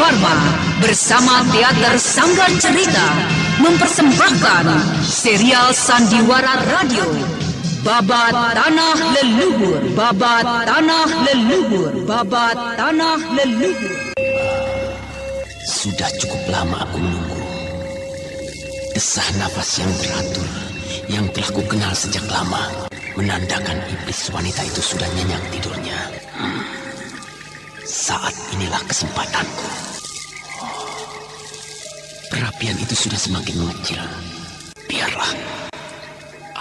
Dharma bersama Teater Sanggar Cerita mempersembahkan serial Sandiwara Radio Babat Tanah Leluhur, Babat Tanah Leluhur, Babat Tanah Leluhur. Sudah cukup lama aku menunggu. Desah nafas yang teratur yang telah ku kenal sejak lama menandakan iblis wanita itu sudah nyenyak tidurnya. Saat inilah kesempatanku. Perapian itu sudah semakin mengecil. Biarlah.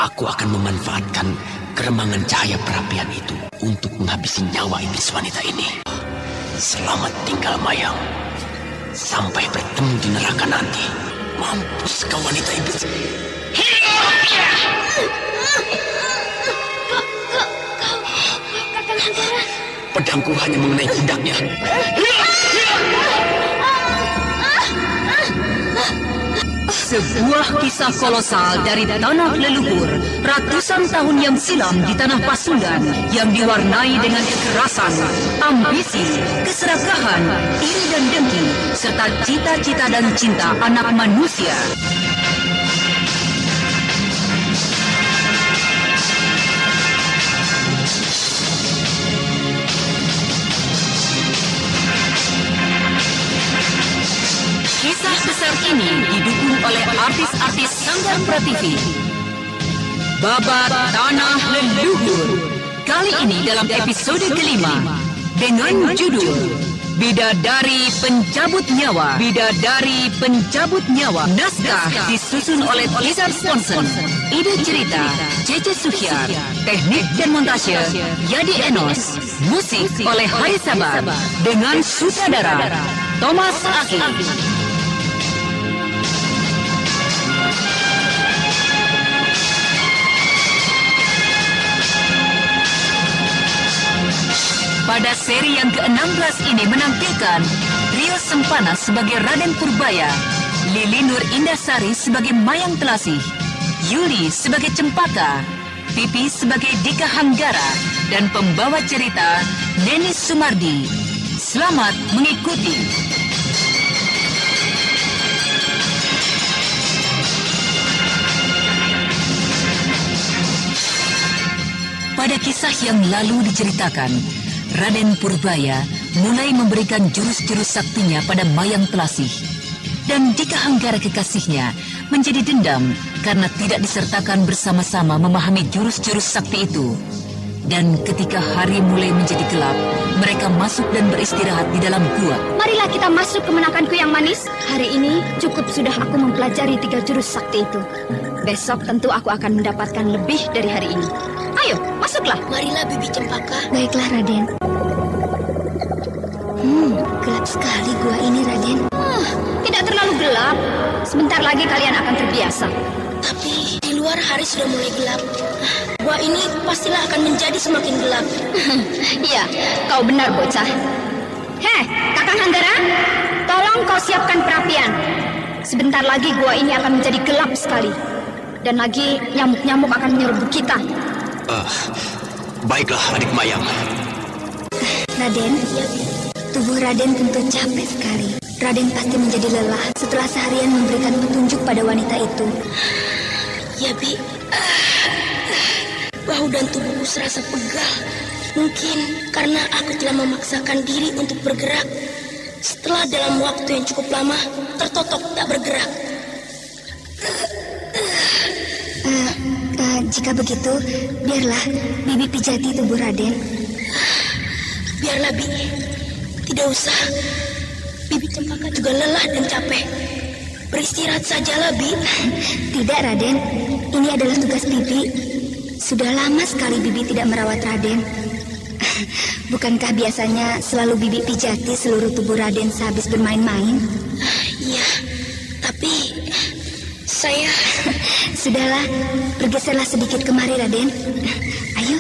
Aku akan memanfaatkan keremangan cahaya perapian itu untuk menghabisi nyawa iblis wanita ini. Selamat tinggal, Mayang. Sampai bertemu di neraka nanti. Mampus kau wanita iblis. Kakang Hanggara. Pedangku hanya mengenai pundaknya. Sebuah kisah kolosal dari tanah leluhur ratusan tahun yang silam di tanah Pasundan yang diwarnai dengan kekerasan, ambisi, keserakahan, iri dan dengki, serta cita-cita dan cinta anak manusia. Kisah besar ini didukung oleh artis-artis Sanggar Prativi. Babat Tanah Leluhur. Kali ini dalam episode kelima dengan judul Bidadari Pencabut Nyawa. Bidadari Pencabut Nyawa. Naskah disusun oleh Lizard Sponson. Ide cerita Cece Suhyar. Teknik dan montase Yadi Enos. Musik oleh Hari Sabar dengan sutradara Thomas Aki. Pada seri yang ke-16 ini menampilkan Rio Sempana sebagai Raden Purbaya, Lili Nur Indasari sebagai Mayang Telasih, Yuli sebagai Cempaka, Pipi sebagai Dika Hanggara, dan pembawa cerita Neni Sumardi. Selamat mengikuti. Pada kisah yang lalu diceritakan, Raden Purbaya mulai memberikan jurus-jurus saktinya pada Mayang Telasih. Dan Dika Hanggara kekasihnya menjadi dendam karena tidak disertakan bersama-sama memahami jurus-jurus sakti itu. Dan ketika hari mulai menjadi gelap, mereka masuk dan beristirahat di dalam gua. Marilah kita masuk ke menakanku yang manis. Hari ini cukup sudah aku mempelajari 3 jurus sakti itu. Besok tentu aku akan mendapatkan lebih dari hari ini. Ayo, masuklah. Marilah, Bibi Cempaka. Baiklah, Raden. Gelap sekali gua ini, Raden. Tidak terlalu gelap. Sebentar lagi kalian akan terbiasa. Tapi di luar hari sudah mulai gelap. Gua ini pastilah akan menjadi semakin gelap. Iya, kau benar, bocah. Heh, Kakang Hanggara, tolong kau siapkan perapian. Sebentar lagi gua ini akan menjadi gelap sekali. Dan lagi nyamuk-nyamuk akan menyerbu kita. Baiklah, adik Mayang. Raden, tubuh Raden tentu capek sekali. Raden pasti menjadi lelah setelah seharian memberikan petunjuk pada wanita itu. Ya, Bi. Bahu dan tubuhku serasa pegal. Mungkin karena aku telah memaksakan diri untuk bergerak. Setelah dalam waktu yang cukup lama, tertotok tak bergerak. Jika begitu, biarlah Bibi pijati tubuh Raden. Biarlah, Bi. Tidak usah. Bibi Cempaka juga lelah dan capek. Beristirahat sajalah, Bi. Tidak, Raden. Ini adalah tugas Bibi. Sudah lama sekali Bibi tidak merawat Raden. Bukankah biasanya selalu Bibi pijati seluruh tubuh Raden sehabis bermain-main? Iya, tapi saya... Sudahlah, bergeserlah sedikit kemari, Raden. Ayo.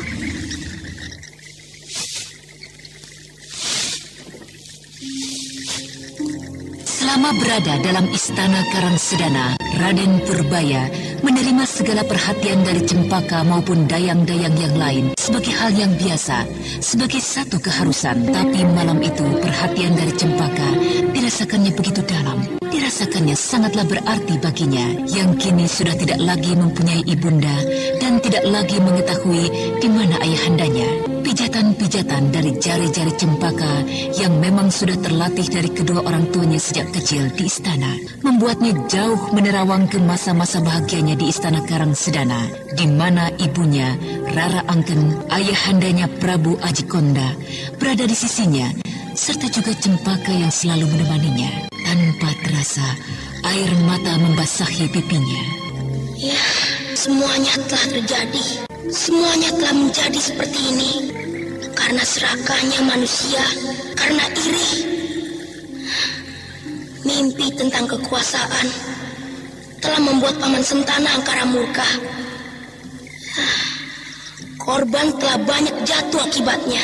Selama berada dalam istana Karangsedana, Raden Purbaya menerima segala perhatian dari Cempaka maupun dayang-dayang yang lain sebagai hal yang biasa, sebagai satu keharusan. Tapi malam itu perhatian dari Cempaka dirasa begitu dalam. Dirasakannya sangatlah berarti baginya, yang kini sudah tidak lagi mempunyai ibunda dan tidak lagi mengetahui di mana ayahandanya. Pijatan-pijatan dari jari-jari Cempaka yang memang sudah terlatih dari kedua orang tuanya sejak kecil di istana, membuatnya jauh menerawang ke masa-masa bahagianya di istana Karangsedana, di mana ibunya, Rara Angken, ayahandanya Prabu Ajikonda, berada di sisinya, serta juga Cempaka yang selalu menemaninya. Tanpa terasa, air mata membasahi pipinya. Ya, semuanya telah terjadi. Semuanya telah menjadi seperti ini. Karena serakahnya manusia, karena iri. Mimpi tentang kekuasaan telah membuat Paman Sentana angkara murka. Korban telah banyak jatuh akibatnya.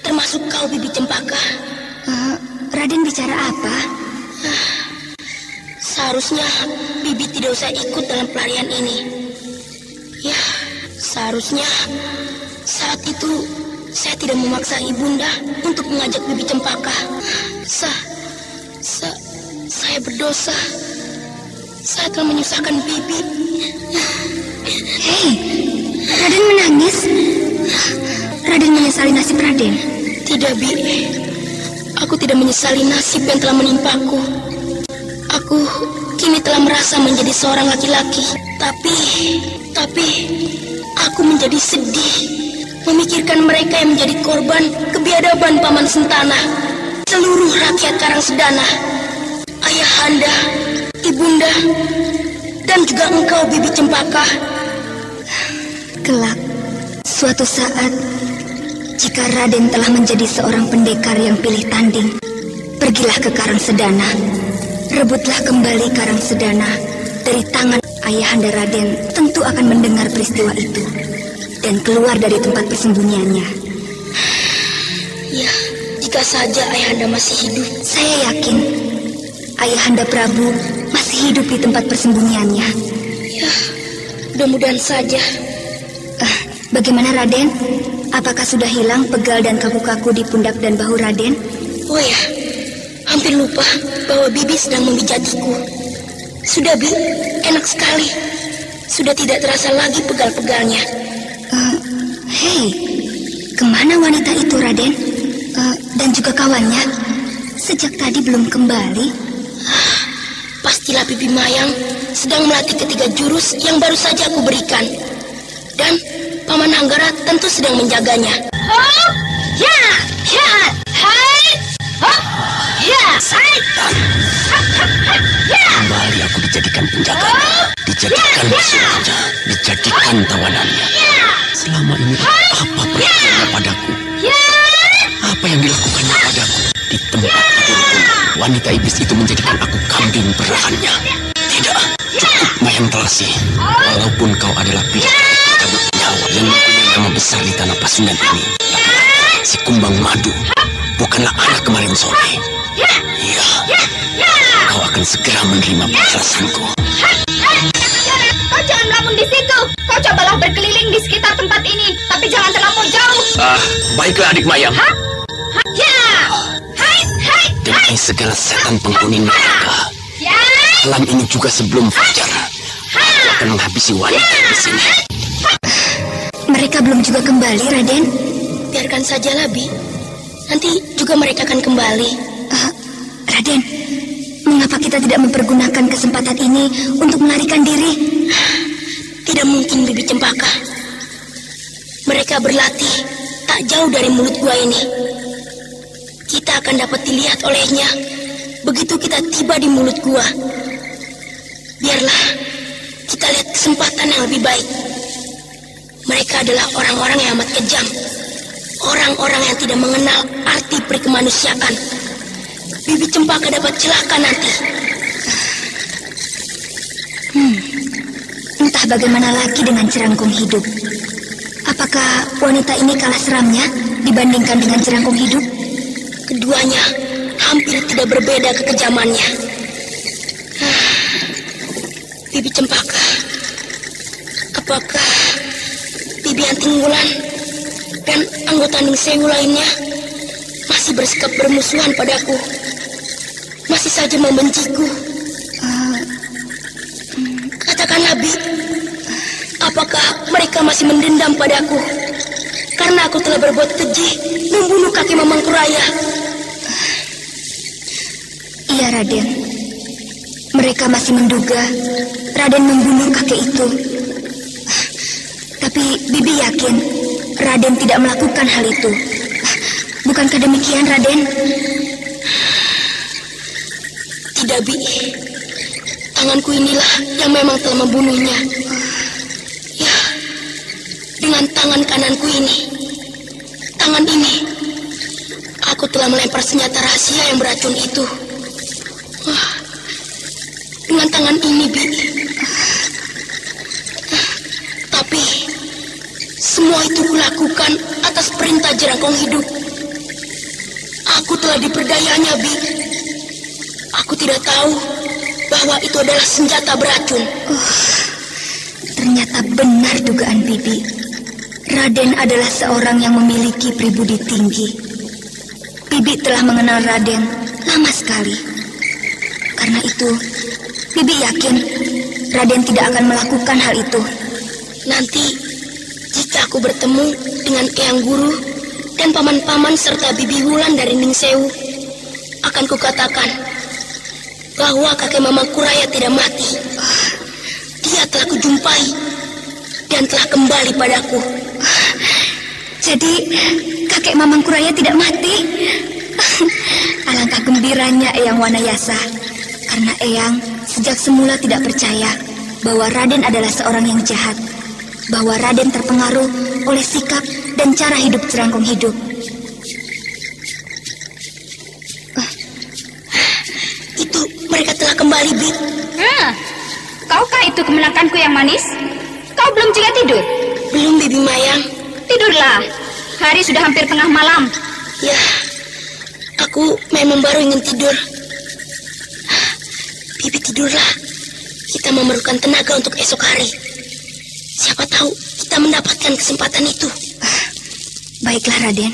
Termasuk kau, Bibi Cempaka. Raden bicara apa? Seharusnya Bibi tidak usah ikut dalam pelarian ini. Ya, seharusnya saat itu saya tidak memaksa ibunda untuk mengajak Bibi Cempaka. Saya berdosa. Saya telah menyusahkan Bibi. Hei, Raden menangis. Raden menyesali nasib Raden. Tidak, Bi. Aku tidak menyesali nasib yang telah menimpaku. Aku kini telah merasa menjadi seorang laki-laki. Tapi aku menjadi sedih memikirkan mereka yang menjadi korban kebiadaban Paman Sentana. Seluruh rakyat Karangsedana, ayahanda, ibunda, dan juga engkau, Bibi Cempaka. Kelak, suatu saat, jika Raden telah menjadi seorang pendekar yang pilih tanding, pergilah ke Karangsedana. Rebutlah kembali Karangsedana dari tangan ayahanda Raden. Tentu akan mendengar peristiwa itu dan keluar dari tempat persembunyiannya. Ya, jika saja ayahanda masih hidup. Saya yakin ayahanda Prabu masih hidup di tempat persembunyiannya. Ya, mudah-mudahan saja. Bagaimana Raden? Apakah sudah hilang pegal dan kaku-kaku di pundak dan bahu Raden? Oh ya, hampir lupa bahwa Bibi sedang memijatiku. Sudah, Bi, enak sekali. Sudah tidak terasa lagi pegal-pegalnya. Hei, kemana wanita itu Raden? Dan juga kawannya? Sejak tadi belum kembali. Pastilah Bibi Mayang sedang melatih ketiga jurus yang baru saja aku berikan. Dan Paman Hanggara tentu sedang menjaganya. Kembali aku dijadikan penjaganya, dijadikan musuhnya, dijadikan tawanannya. Selama ini apa perbuatannya padaku? Apa yang dilakukannya padaku? Di tempat tidurku, wanita iblis itu menjadikan aku kambing berahannya. Tidak, cukup Mayang Telasi. Walaupun kau adalah bidadari pencabut nyawa yang mempunyai nama besar di tanah Pasundan ini, si Kumbang Madu bukanlah anak kemarin sore. Iya, kau akan segera menerima balasanku. Kau jangan melamun di situ. Kau cobalah berkeliling di sekitar tempat ini, tapi jangan terlampau jauh. Baiklah adik Mayang. Demi segala setan penghuni neraka, malam ini juga sebelum fajar, aku akan menghabisi wanita di sini. Mereka belum juga kembali, Raden. Biarkan sajalah, Bi. Nanti juga mereka akan kembali. Raden, mengapa kita tidak mempergunakan kesempatan ini untuk melarikan diri? Tidak mungkin, Bibi Cempaka. Mereka berlatih tak jauh dari mulut gua ini. Kita akan dapat dilihat olehnya begitu kita tiba di mulut gua. Biarlah kita lihat kesempatan yang lebih baik. Mereka adalah orang-orang yang amat kejam. Orang-orang yang tidak mengenal arti perikemanusiaan. Bibi Cempaka dapat celaka nanti. Entah bagaimana lagi dengan Cerangkong hidup. Apakah wanita ini kalah seramnya dibandingkan dengan Cerangkong hidup? Keduanya hampir tidak berbeda kekejamannya. Bibi Cempaka, apakah Bibi Anting Wulan dan anggota Ning Sewu lainnya masih bersikap bermusuhan padaku, masih saja membenciku. Katakanlah, Bi, apakah mereka masih mendendam padaku karena aku telah berbuat keji membunuh kakek Mamangku Raya? Iya, Raden. Mereka masih menduga Raden membunuh kakek itu. Tapi Bibi yakin Raden tidak melakukan hal itu. Bukankah demikian, Raden? Tidak, Bi. Tanganku inilah yang memang telah membunuhnya. Ya, dengan tangan kananku ini. Tangan ini, aku telah melempar senjata rahasia yang beracun itu. Dengan tangan ini, Bi. Tapi semua itu kulakukan atas perintah Jerangkong Hidup. Aku telah diperdayanya, Bi. Aku tidak tahu bahwa itu adalah senjata beracun. Ternyata benar dugaan Bibi. Raden adalah seorang yang memiliki pribudi tinggi. Bibi telah mengenal Raden lama sekali. Karena itu, Bibi yakin Raden tidak akan melakukan hal itu. Nanti, jika aku bertemu dengan Eyang Guru dan paman-paman serta Bibi Wulan dari Ningsewu, akan kukatakan bahwa kakek Mamangku Raya tidak mati. Dia telah kujumpai dan telah kembali padaku. Jadi, kakek Mamangku Raya tidak mati? Alangkah gembiranya Eyang Wanayasa. Karena Eyang sejak semula tidak percaya bahwa Raden adalah seorang yang jahat. Bahwa Raden terpengaruh oleh sikap dan cara hidup Jerangkong Hidup. Itu mereka telah kembali, Bi. Kaukah itu kemenanganku yang manis? Kau belum juga tidur? Belum, Bibi Mayang. Tidurlah. Hari sudah hampir tengah malam. Ya, aku memang baru ingin tidur. Bibi tidurlah. Kita memerlukan tenaga untuk esok hari. Siapa tahu kita mendapatkan kesempatan itu. Baiklah, Raden.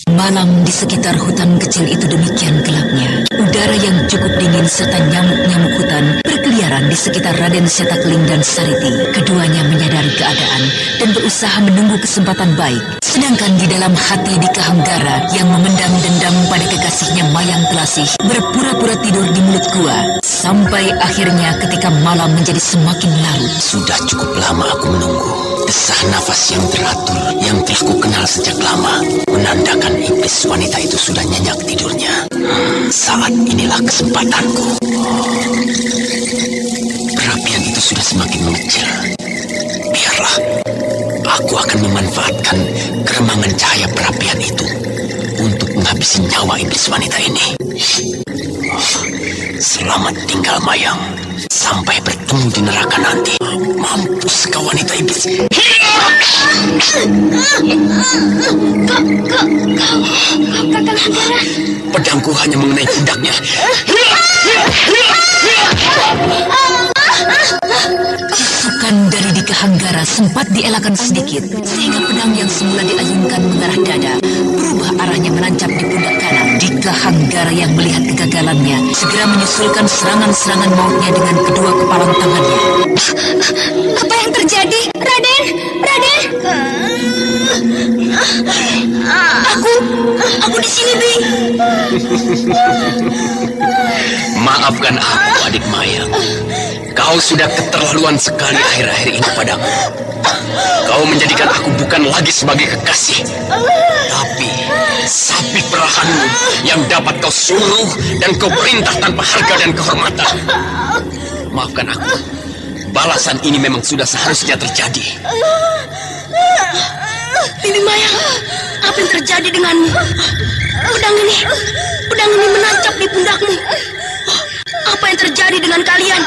Malam di sekitar hutan kecil itu demikian gelapnya. Udara yang cukup dingin serta nyamuk-nyamuk hutan berkeliaran di sekitar Raden Setakling dan Sariti. Keduanya menyadari keadaan dan berusaha menunggu kesempatan baik. Sedangkan di dalam hati Dika Hanggara yang memendam dendam pada kekasihnya Mayang Telasih berpura-pura tidur di mulut gua. Sampai akhirnya ketika malam menjadi semakin larut. Sudah cukup lama aku menunggu. Desah nafas yang teratur yang telah kukenal sejak lama menandakan iblis wanita itu sudah nyenyak tidurnya. Saat inilah kesempatanku. Perapian itu sudah semakin mengecil. Biarlah, aku akan memanfaatkan keremangan cahaya perapian itu untuk menghabisi nyawa iblis wanita ini. Selamat tinggal, Mayang. Sampai bertemu di neraka nanti. Mampus kau wanita iblis. Pedangku hanya mengenai pundaknya. Tusukan dari Dika Hanggara sempat dielakkan sedikit, sehingga pedang yang semula diayunkan mengarah dada berubah arahnya menancap di pundak kanan. Dika Hanggara yang melihat kegagalannya segera menyusulkan serangan-serangan mautnya dengan kedua kepalan tangannya. Apa yang terjadi? Raden! Raden! Aku di sini, Bi. Maafkan aku, adik Mayang. Kau sudah keterlaluan sekali akhir-akhir ini padaku. Kau menjadikan aku bukan lagi sebagai kekasih, tapi sapi perahanmu yang dapat kau suruh dan kau perintah tanpa harga dan kehormatan. Maafkan aku. Balasan ini memang sudah seharusnya terjadi. Bibi Mayang, apa yang terjadi denganmu? Pedang ini menancap di pundakmu. Apa yang terjadi dengan kalian?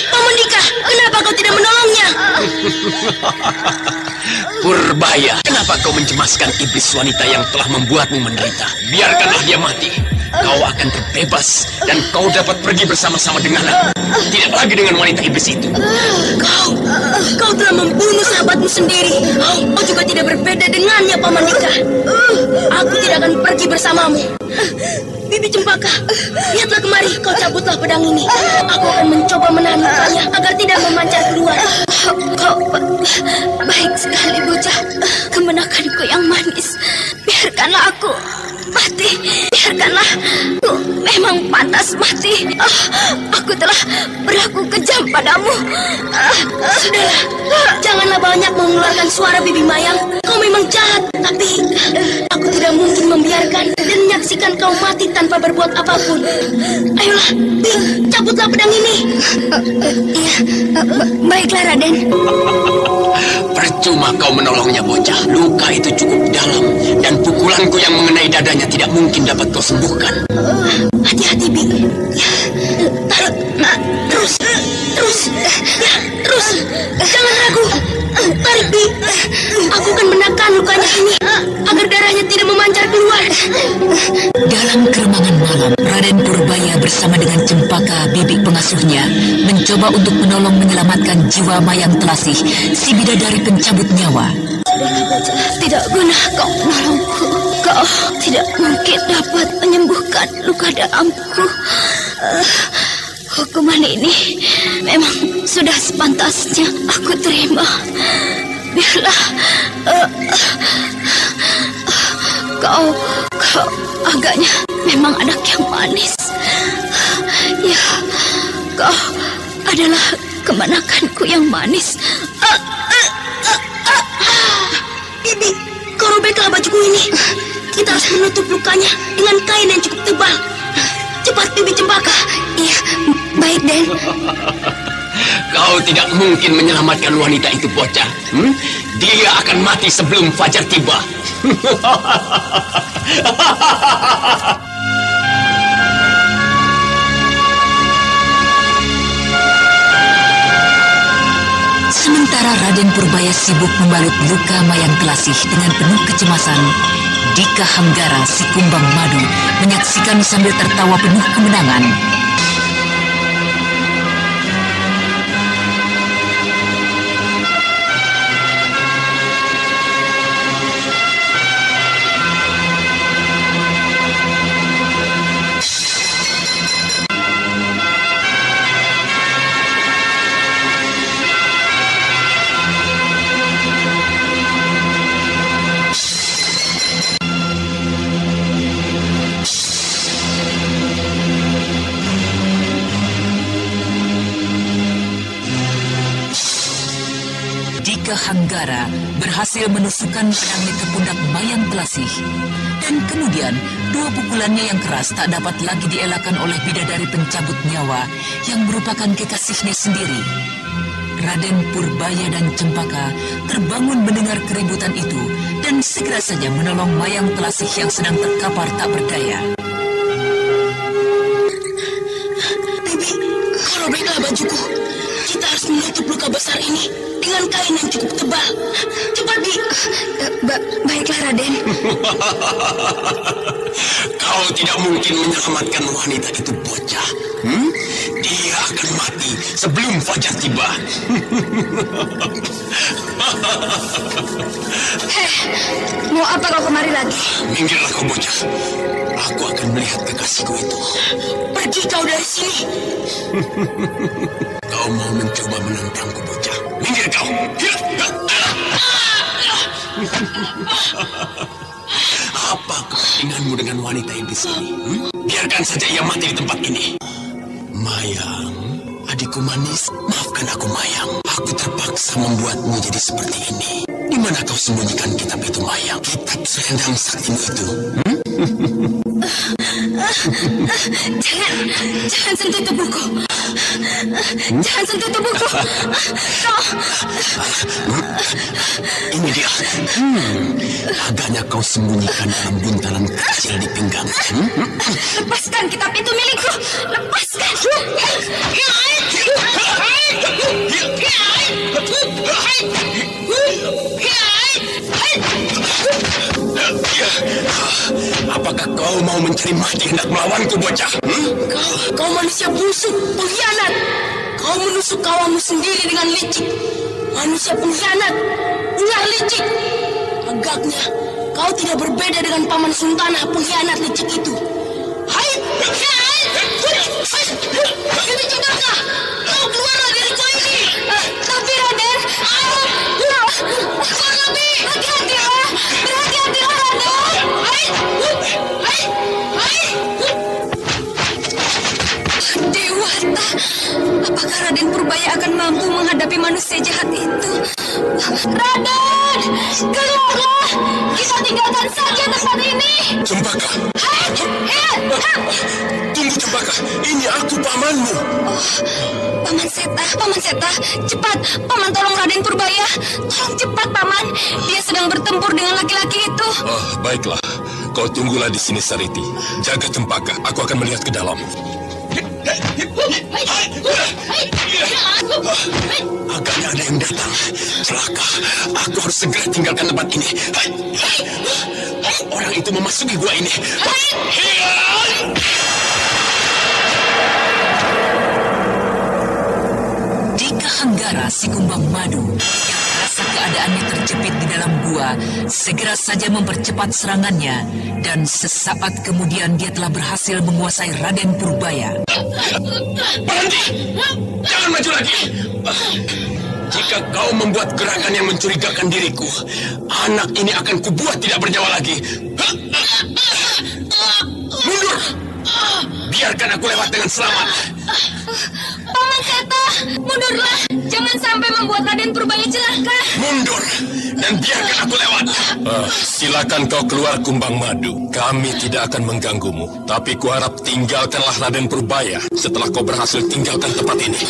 Paman Dika, kenapa kau tidak menolongnya? Purbaya, kenapa kau mencemaskan iblis wanita yang telah membuatmu menderita? Biarkanlah dia mati. kau akan terbebas dan kau dapat pergi bersama-sama dengannya. Tidak lagi dengan wanita iblis itu. Kau telah membunuh sahabatmu sendiri. Kau juga tidak berbeda dengannya, Paman Dika. Aku tidak akan pergi bersamamu. Bibi Cempaka, lihatlah kemari, kau cabutlah pedang ini. Aku akan mencoba menahan lukanya agar tidak memancar keluar. Kau baik sekali, bocah. Kemenakanku yang manis. Biarkanlah aku mati. Biarkanlah aku memang pantas mati. Aku telah berlaku kejam padamu. Sudahlah, janganlah banyak mengeluarkan suara, Bibi Mayang. Kau memang jahat, tapi aku tidak mungkin membiarkan dan menyaksikan kau mati tanpa berbuat apapun. Ayolah, cabutlah pedang ini. Iya, baiklah Raden. Percuma kau menolongnya, bocah. Luka itu cukup dalam dan pukulanku yang mengenai dadanya tidak mungkin dapat kau sembuhkan. Hati-hati, Bi. Tarik. Terus. Jangan ragu. Tarik, Bi. Aku akan menekan lukanya ini agar darahnya tidak memancar keluar. Dalam keremangan malam, Raden Purbaya bersama dengan Cempaka, bibi pengasuhnya, mencoba untuk menolong menyelamatkan jiwa Mayang Telasih, si bidadari pencabut nyawa. Tidak guna kau menolongku. Kau tidak mungkin dapat menyembuhkan luka dalamku. Hukuman ini memang sudah sepantasnya aku terima. Biarlah kau agaknya memang anak yang manis. Ya, kau adalah kemenakanku yang manis. Bibi, kau robeklah bajuku ini. Kita harus menutup lukanya dengan kain yang cukup tebal. Cepat, Bibi Cempaka. Iya, baik, Den. Kau tidak mungkin menyelamatkan wanita itu, bocah. Dia akan mati sebelum fajar tiba. Sementara Raden Purbaya sibuk membalut luka Mayang Telasih dengan penuh kecemasan, Dika Hanggara si kumbang madu menyaksikan sambil tertawa penuh kemenangan. Hanggara berhasil menusukkan pedangnya ke pundak Mayang Telasih. Dan kemudian, dua pukulannya yang keras tak dapat lagi dielakkan oleh bidadari pencabut nyawa yang merupakan kekasihnya sendiri. Raden Purbaya dan Cempaka terbangun mendengar keributan itu dan segera saja menolong Mayang Telasih yang sedang terkapar tak berdaya. Bibi, kau robeklah bajuku. Kita harus menutup luka besar ini dengan kain yang cukup tebal. Cepat, Bi. Baiklah, Raden. Kau tidak mungkin menyelamatkan wanita itu, bocah. Dia akan mati sebelum fajar tiba. Heh, mau apa kau kemari lagi? Minggirlah kau, bocah. Aku akan melihat kekasihku itu. Pergi kau dari sini. Kau mau mencoba menentangku, bocah? Minggir kau. Apa kepentinganmu dengan wanita iblis ini? Biarkan saja ia mati di tempat ini. Mayang, adikku manis, maafkan aku, Mayang. Aku terpaksa membuatmu jadi seperti ini. Di mana kau sembunyikan kitab itu, Mayang? Kitab selendang saktimu itu. Jangan sentuh tubuhku. Jangan sentuh tubuhku. Ini dia. Agaknya kau sembunyikan dalam buntalan kecil di pinggang. Lepaskan kitab itu milikku. Lepaskan. Apakah Kau mau mencari mati hendak melawanku, bocah? Kau manusia busuk, pengkhianat. Kau menusuk kawanmu sendiri dengan licik. Manusia pengkhianat, ular licik. Agaknya kau tidak berbeda dengan paman Sultanah pengkhianat licik itu. Hai, ini Jagaka, kau keluarlah dari gua ini. Tapi Raden, hati-hatilah, berhati-hatilah Raden. Dewata, apakah Raden Purbaya akan mampu menghadapi manusia jahat itu? Raden, keluarlah, kita tinggalkan saja tempat ini. Cempaka. Tunggu, Cempaka. Ini aku pamanmu. Oh, Paman Seta, cepat, Paman tolong Raden Purbaya. Tolong cepat, Paman. Dia sedang bertempur dengan laki-laki itu. Oh, baiklah. Kau tunggulah di sini, Sariti. Jaga Cempaka. Aku akan melihat ke dalam. Agaknya ada yang datang. Celaka. Aku harus segera tinggalkan tempat ini. Orang itu memasuki gua ini. Di Kahanggara, si Kumbang Madu yang merasa keadaannya terjepit di dalam gua segera saja mempercepat serangannya, dan sesaat kemudian dia telah berhasil menguasai Raden Purbaya. Berhenti! Jangan maju lagi! Jika kau membuat gerakan yang mencurigakan diriku, anak ini akan kubuat tidak bernyawa lagi. Mundur! Biarkan aku lewat dengan selamat. Paman Seta, mundurlah. Jangan sampai membuat Raden Purbaya celaka. Mundur! Dan biarkan aku lewat. Silakan kau keluar, Kumbang Madu. Kami tidak akan mengganggumu. Tapi kuharap tinggalkanlah Raden Purbaya setelah kau berhasil tinggalkan tempat ini.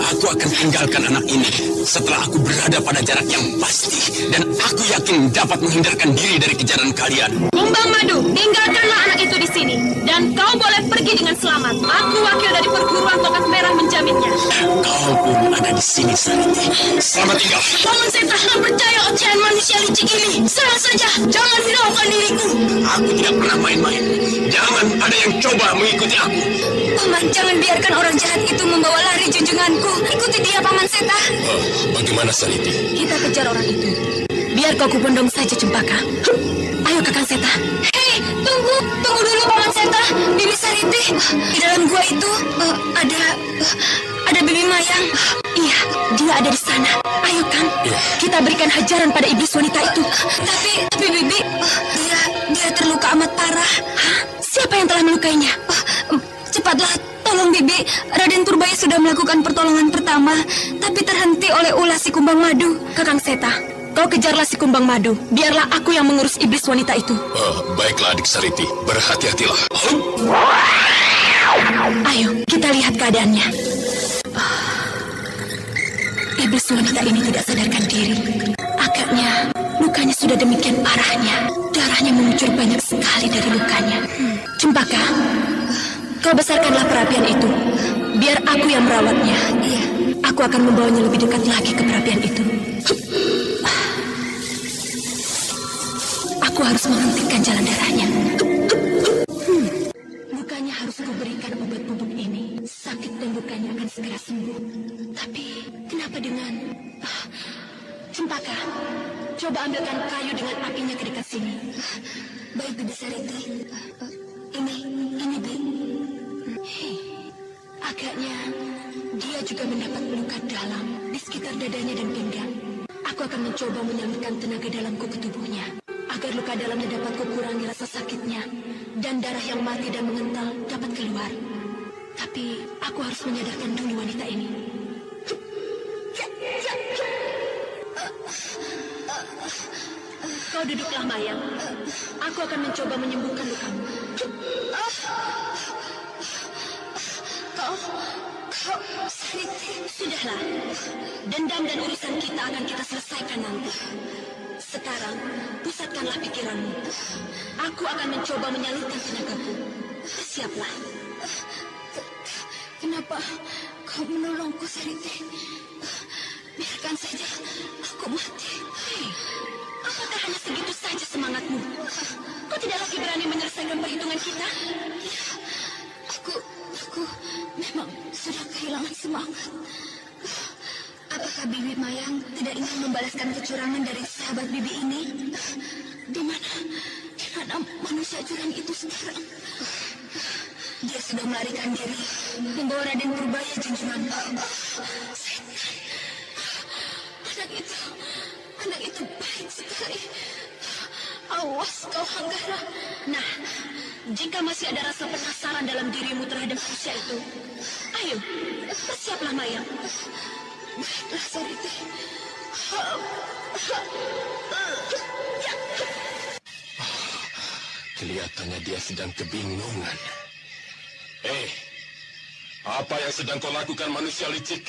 Aku akan tinggalkan anak ini setelah aku berada pada jarak yang pasti. Dan aku yakin dapat menghindarkan diri dari kejaran kalian. Kumbang Madu, tinggalkanlah anak itu di sini. Dan kau boleh pergi dengan selamat. Aku wakil dari perguruan tongkat merah menjaminnya. Kau pun ada di sini, Sariti. Selamat tinggal. Paman Seta tak percaya ocehan manusia licik ini. Serang saja, jangan hiraukan diriku. Aku tidak pernah main-main. Jangan ada yang coba mengikuti aku. Paman, jangan biarkan orang jahat itu membawa lari junjunganku. Ikuti dia, Paman Seta. Bagaimana, Sariti? Kita kejar orang itu. Biar kau kupondong saja, Cempaka. Ayo, Kakang Seta. Hei, tunggu dulu, Paman Seta. Bibi Sariti, di dalam gua itu ada Bibi Mayang. Iya, dia ada di sana. Ayo, Kang. Kita berikan hajaran pada iblis wanita itu. Tapi Bibi, dia terluka amat parah. Hah? Siapa yang telah melukainya? Cepatlah, tolong Bibi. Raden Purbaya sudah melakukan pertolongan pertama, tapi terhenti oleh ulah si Kumbang Madu. Kakang Seta, kau kejarlah si Kumbang Madu. Biarlah aku yang mengurus iblis wanita itu. Baiklah, adik Sariti. Berhati-hatilah. Ayo, kita lihat keadaannya. Iblis wanita ini tidak sadarkan diri. Agaknya lukanya sudah demikian parahnya. Darahnya mengucur banyak sekali dari lukanya. Cempaka, kau besarkanlah perapian itu. Biar aku yang merawatnya. Iya. Aku akan membawanya lebih dekat lagi ke perapian itu. Aku harus menghentikan jalan darahnya. Lukanya harus kuberikan obat bubuk ini. Sakit dan lukanya akan segera sembuh. Tapi kenapa dengan... Cempaka, coba ambilkan kayu dengan apinya ke dekat sini. Baik, Bibi Sariti. Ini Bi. Agaknya dia juga mendapat luka dalam di sekitar dadanya dan pinggang. Aku akan mencoba menyalurkan tenaga dalamku ke tubuhnya agar luka dalamnya dapat kukurangi rasa sakitnya dan darah yang mati dan mengental dapat keluar. Tapi aku harus menyadarkan dulu wanita ini. Kau duduklah, Mayang. Aku akan mencoba menyembuhkan lukamu. Kau, Sariti. Sudahlah. Dendam dan urusan kita akan kita selesaikan nanti. Sekarang, pusatkanlah pikiranmu. Aku akan mencoba menyalurkan tenagaku. Siaplah. Kenapa kau menolongku, Sariti? Biarkan saja aku mati. Hei, apakah hanya segitu saja semangatmu? Sarita? Ya, aku memang sudah kehilangan semangat. Apakah Bibi Mayang tidak ingin membalaskan kecurangan dari sahabat Bibi ini? Di mana manusia curang itu sekarang? Dia sudah melarikan diri, membawa Raden Purbaya junjungan. Anak itu baik sekali. Awas kau Hanggara. Nah, jika masih ada rasa penasaran dalam dirimu terhadap manusia itu, ayo, bersiaplah Mayang. Baiklah Sariti. Kelihatannya dia sedang kebingungan. Apa yang sedang kau lakukan manusia licik?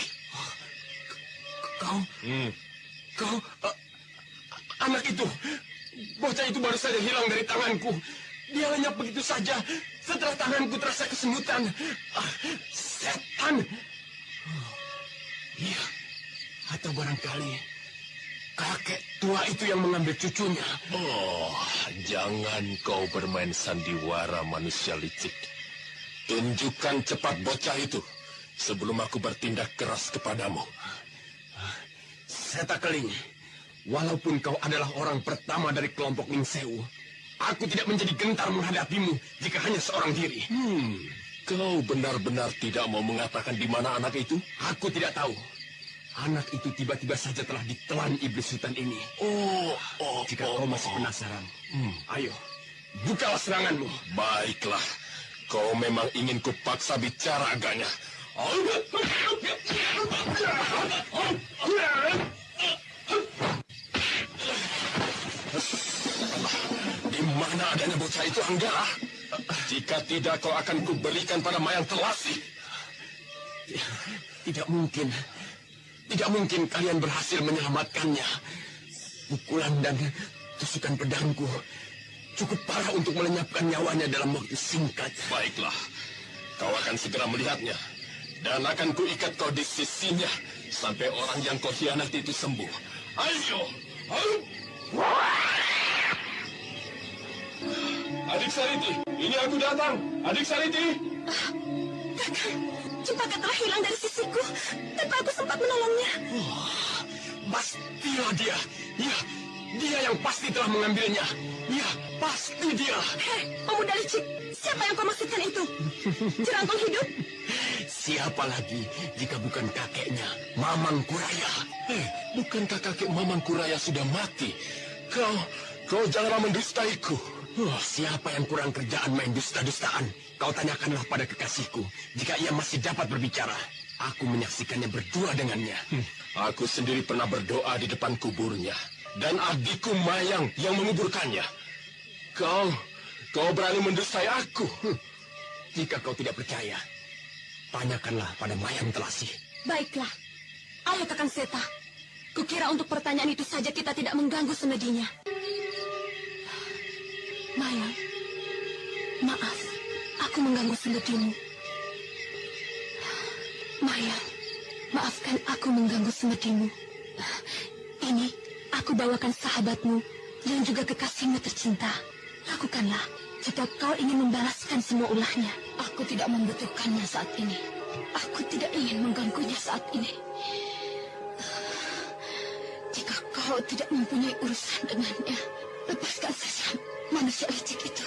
Kau, anak itu, bocah itu baru saja hilang dari tanganku. Dia lenyap begitu saja setelah tanganku terasa kesemutan. Setan. Iya, atau barangkali kakek tua itu yang mengambil cucunya. Jangan kau bermain sandiwara manusia licik. Tunjukkan cepat bocah itu sebelum aku bertindak keras kepadamu. Seta Keling, walaupun kau adalah orang pertama dari kelompok Ningsewu, aku tidak menjadi gentar menghadapimu jika hanya seorang diri. Kau benar-benar tidak mau mengatakan di mana anak itu? Aku tidak tahu. Anak itu tiba-tiba saja telah ditelan iblis hutan ini. Jika kau masih penasaran, ayo, bukalah seranganmu. Baiklah, kau memang ingin kupaksa bicara agaknya. Di mana adanya bocah itu, Anggara? Jika tidak, kau akan kuberikan pada Mayang Telasi. Tidak mungkin. Tidak mungkin kalian berhasil menyelamatkannya. Pukulan dan tusukan pedangku cukup parah untuk melenyapkan nyawanya dalam waktu singkat. Baiklah, kau akan segera melihatnya. Dan akan kuikat kau di sisinya sampai orang yang kau hianati itu sembuh. Ayo! Adik Sariti, ini aku datang. Adik Sariti. Kakang, Cempaka telah hilang dari sisiku tanpa aku sempat menolongnya. Pastilah dia. Ya, dia yang pasti telah mengambilnya. Ya, pasti dia. Hei, pemuda licik, siapa yang kau maksudkan itu? Jerangkong hidup? Siapa lagi jika bukan kakeknya, Mamang Kuraya? Bukankah kakek Mamang Kuraya sudah mati? Kau janganlah mendustaiku. Siapa yang kurang kerjaan main dusta-dustaan? Kau tanyakanlah pada kekasihku. Jika ia masih dapat berbicara, aku menyaksikannya berdua dengannya. Aku sendiri pernah berdoa di depan kuburnya. Dan adikku Mayang yang menguburkannya. Kau berani mendustai aku? Jika kau tidak percaya, tanyakanlah pada Mayang Telasi. Baiklah, ayo Kakang Seta. Kukira untuk pertanyaan itu saja kita tidak mengganggu semedinya. Mayang, maaf, aku mengganggu semedimu. Mayang, maafkan aku mengganggu semedimu. Ini aku bawakan sahabatmu yang juga kekasihmu tercinta. Lakukanlah jika kau ingin membalaskan semua ulahnya. Aku tidak membutuhkannya saat ini. Aku tidak ingin mengganggunya saat ini. Jika kau tidak mempunyai urusan dengannya, lepaskan saja manusia licik itu.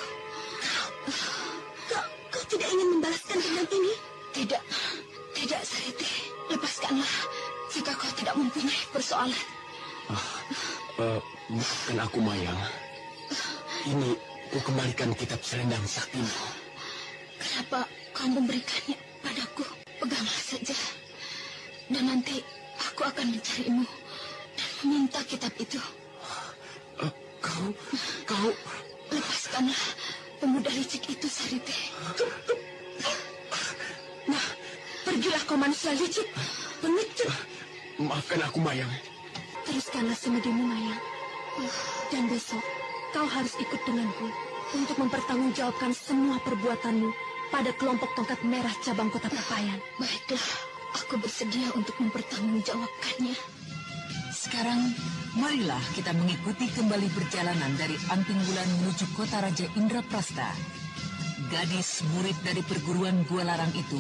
Kau tidak ingin membalaskan dendam ini? Tidak Sariti. Lepaskanlah jika kau tidak mempunyai persoalan. Maafkan aku Mayang. Ini ku kembalikan kitab selendang saktimu. Kenapa kau memberikannya padaku? Peganglah saja. Dan nanti aku akan mencarimu dan meminta kitab itu. Kau... Lepaskanlah pemuda licik itu, Sariti. Nah, pergilah kau manusia licik, pengecut. Maafkan aku Mayang. Teruskanlah semedimu, Mayang. Dan besok kau harus ikut denganku untuk mempertanggungjawabkan semua perbuatanmu pada kelompok tongkat merah cabang Kota Pepayan. Baiklah, aku bersedia untuk mempertanggungjawabkannya. Sekarang, marilah kita mengikuti kembali perjalanan dari Anting Wulan menuju kota Raja Indraprasta. gadis murid dari perguruan Gua Larang itu,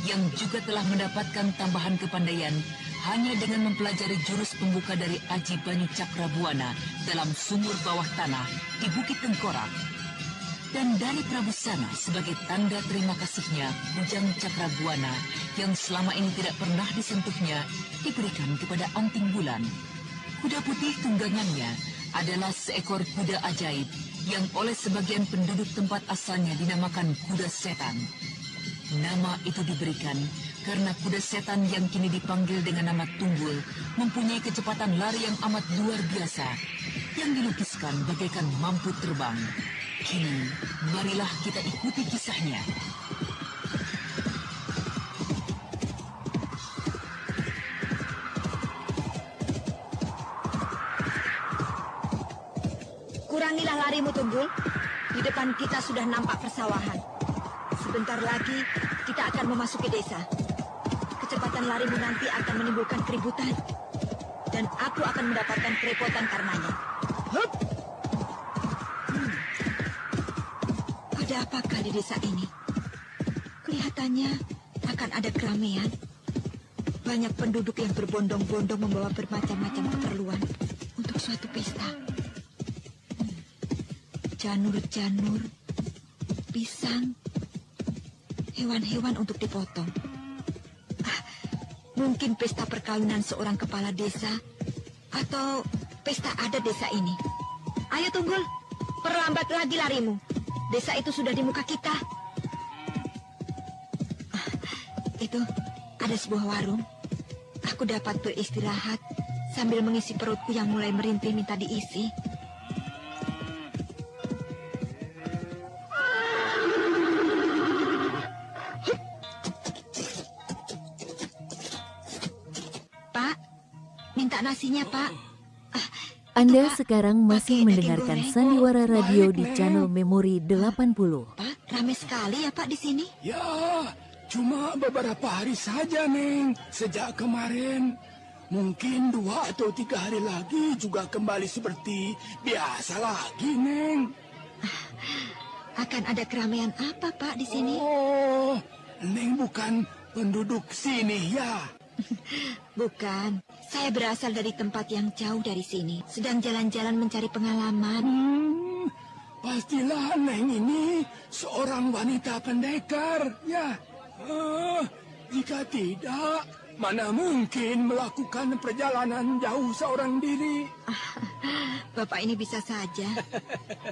yang juga telah mendapatkan tambahan kepandaian hanya dengan mempelajari jurus pembuka dari Aji Banyu Cakrabuana dalam sumur bawah tanah di Bukit Tengkorak. Dan dari Prabu Sana sebagai tanda terima kasihnya, Bujang Cakrabuana yang selama ini tidak pernah disentuhnya diberikan kepada Anting Bulan. Kuda putih tunggangannya adalah seekor kuda ajaib yang oleh sebagian penduduk tempat asalnya dinamakan kuda setan. Nama itu diberikan karena kuda setan yang kini dipanggil dengan nama Tunggul mempunyai kecepatan lari yang amat luar biasa, yang dilukiskan bagaikan mampu terbang. Kini, marilah kita ikuti kisahnya. Kurangilah larimu, Tunggul. Di depan kita sudah nampak persawahan. Sebentar lagi kita akan memasuki desa. Kecepatan larimu nanti akan menimbulkan keributan. Dan aku akan mendapatkan kerepotan karenanya. Hup! Ada apakah di desa ini? Kelihatannya akan ada keramaian. Banyak penduduk yang berbondong-bondong membawa bermacam-macam keperluan untuk suatu pesta. Janur-janur, pisang, hewan-hewan untuk dipotong. Mungkin pesta perkawinan seorang kepala desa atau pesta adat desa ini. Ayo Tunggul, perlambat lagi larimu. Desa itu sudah di muka kita. Itu ada sebuah warung. Aku dapat beristirahat sambil mengisi perutku yang mulai merintih minta diisi. Pak, minta nasinya, Pak. Anda Pak, sekarang masih pakai mendengarkan daging goreng. Sandiwara Radio Baik, di Neng. channel Memori 80. Pak, ramai sekali ya Pak di sini. Ya, cuma beberapa hari saja, Neng. Sejak kemarin. Mungkin 2 atau 3 hari lagi juga kembali seperti biasa lagi, Neng. Akan ada keramaian apa Pak di sini? Oh, Neng bukan penduduk sini ya? Bukan, saya berasal dari tempat yang jauh dari sini. Sedang jalan-jalan mencari pengalaman. Pastilah Neng ini seorang wanita pendekar, ya. Jika tidak, mana mungkin melakukan perjalanan jauh seorang diri. Bapak ini bisa saja.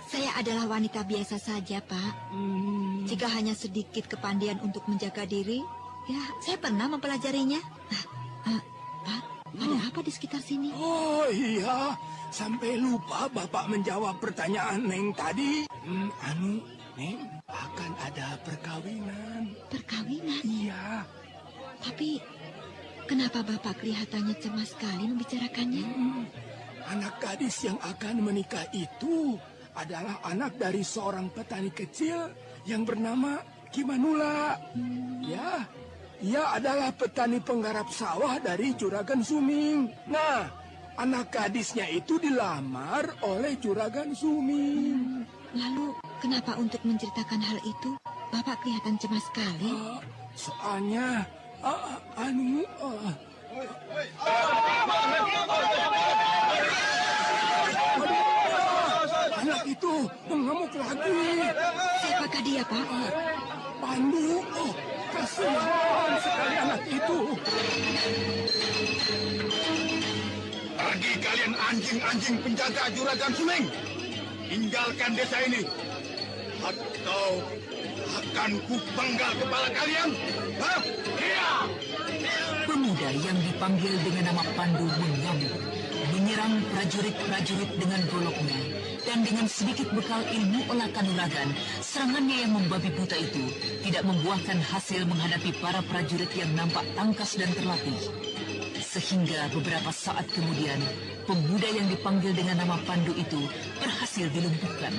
Saya adalah wanita biasa saja, Pak. Jika hanya sedikit kepandaian untuk menjaga diri, ya saya pernah mempelajarinya. Pak, ada apa di sekitar sini? Oh iya, sampai lupa Bapak menjawab pertanyaan Neng tadi. Neng, akan ada perkawinan. Perkawinan? Iya. Tapi kenapa Bapak kelihatannya cemas sekali membicarakannya? Anak gadis yang akan menikah itu adalah anak dari seorang petani kecil yang bernama Kimanula. Ya, ia adalah petani penggarap sawah dari Juragan Suming. Nah, anak gadisnya itu dilamar oleh Juragan Suming. Lalu, kenapa untuk menceritakan hal itu, Bapak kelihatan cemas sekali? Soalnya, anak itu mengamuk lagi. Siapakah dia, Pak? Pandu, kasihan sekali anak itu. Pergi kalian anjing-anjing penjaga Juragan Suming. Tinggalkan desa ini. Atau akan kupenggal kepala kalian. Hah? Iya! Pemuda yang dipanggil dengan nama Pandu mengamuk, menyerang prajurit-prajurit dengan goloknya, dan dengan sedikit bekal ilmu olah kanuragan, serangannya yang membabi buta itu tidak membuahkan hasil menghadapi para prajurit yang nampak tangkas dan terlatih. Sehingga beberapa saat kemudian, pemuda yang dipanggil dengan nama Pandu itu berhasil dilumpuhkan.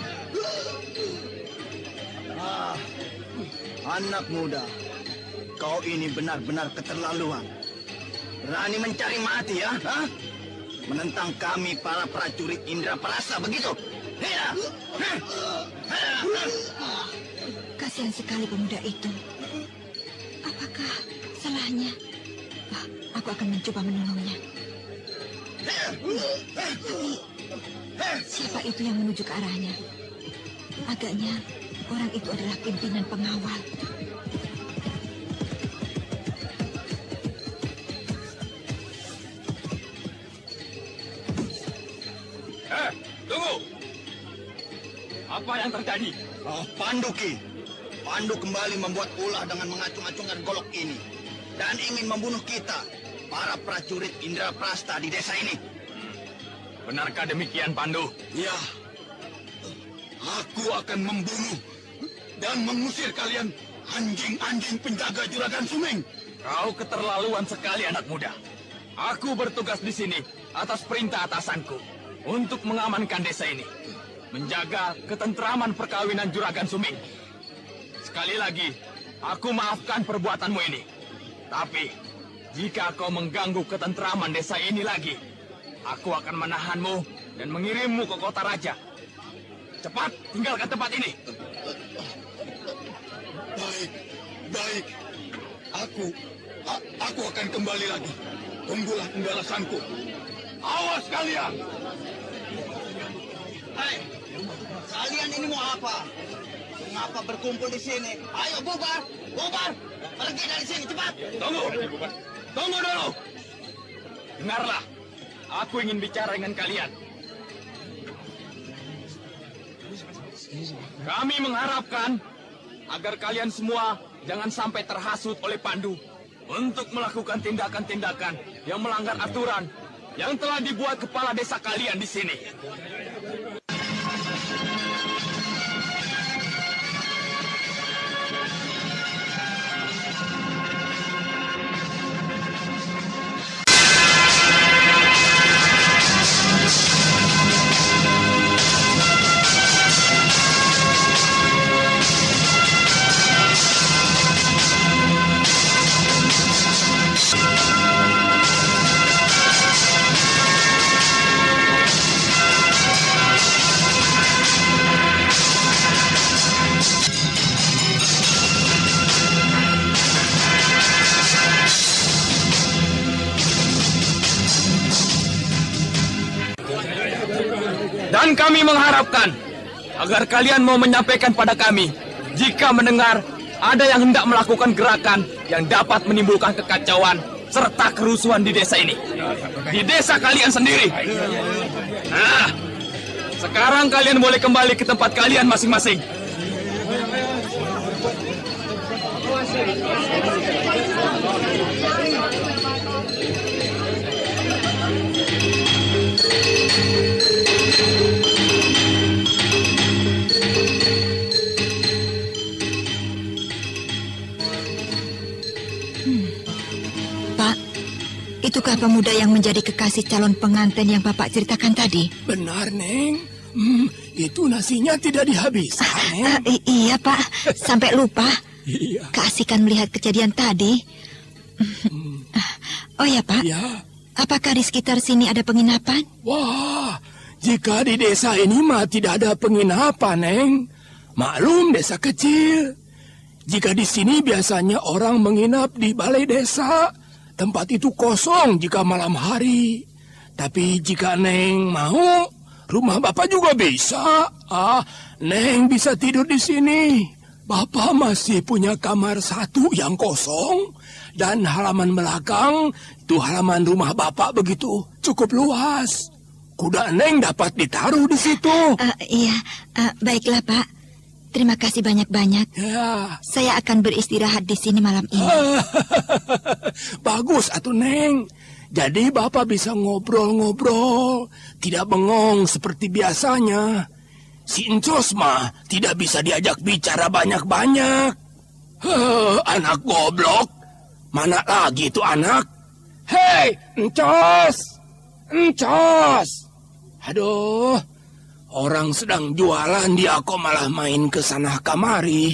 Anak muda, kau ini benar-benar keterlaluan. Berani mencari mati ya? Hah? Menentang kami para prajurit Indraprasa begitu? Kasihan sekali pemuda itu. Apakah salahnya? Aku akan mencoba menolongnya. Tapi siapa itu yang menuju ke arahnya? Agaknya orang itu adalah pimpinan pengawal. Tunggu! Apa yang terjadi? Pandu, Ki. Pandu kembali membuat ulah dengan mengacung-acungkan golok ini. Dan ingin membunuh kita, para prajurit Indraprasta di desa ini. Benarkah demikian, Pandu? Ya, aku akan membunuh dan mengusir kalian anjing-anjing penjaga Juragan Sumeng. Kau keterlaluan sekali, anak muda. Aku bertugas di sini atas perintah atasanku untuk mengamankan desa ini, menjaga ketentraman perkawinan Juragan Sumeng. Sekali lagi, aku maafkan perbuatanmu ini. Tapi, jika kau mengganggu ketentraman desa ini lagi, aku akan menahanmu dan mengirimmu ke kota raja. Cepat, tinggalkan tempat ini. Baik. Aku akan kembali lagi. Tunggulah pembalasanku. Awas kalian! Hai, kalian ini mau apa? Mengapa berkumpul di sini? Ayo bubar! Pergi dari sini, cepat! Tunggu dulu! Dengarlah, aku ingin bicara dengan kalian. Kami mengharapkan agar kalian semua jangan sampai terhasut oleh Pandu untuk melakukan tindakan-tindakan yang melanggar aturan yang telah dibuat kepala desa kalian di sini. Dan kami mengharapkan agar kalian mau menyampaikan pada kami jika mendengar ada yang hendak melakukan gerakan yang dapat menimbulkan kekacauan serta kerusuhan di desa ini. Di desa kalian sendiri. Nah, sekarang kalian boleh kembali ke tempat kalian masing-masing. Pak, itukah pemuda yang menjadi kekasih calon pengantin yang Bapak ceritakan tadi? Benar, Neng. Itu nasinya tidak dihabiskan, Neng. Iya, Pak. Sampai lupa. Iya. Keasikan melihat kejadian tadi. Oh ya, Pak. Ya. Apakah di sekitar sini ada penginapan? Wah, jika di desa ini mah tidak ada penginapan, Neng. Maklum desa kecil. Jika di sini biasanya orang menginap di balai desa, tempat itu kosong jika malam hari. Tapi jika Neng mau, rumah Bapak juga bisa. Neng bisa tidur di sini. Bapak masih punya kamar satu yang kosong. Dan halaman belakang, itu halaman rumah Bapak begitu cukup luas. Kuda Neng dapat ditaruh di situ. Iya, baiklah, Pak. Terima kasih banyak-banyak. Ya. Saya akan beristirahat di sini malam ini. Bagus, atuh Neng. Jadi Bapak bisa ngobrol-ngobrol. Tidak bengong seperti biasanya. Si Encos mah tidak bisa diajak bicara banyak-banyak. Anak goblok. Mana lagi itu anak? Hei, Encos! Encos! Aduh, orang sedang jualan dia kok malah main ke sana kamari.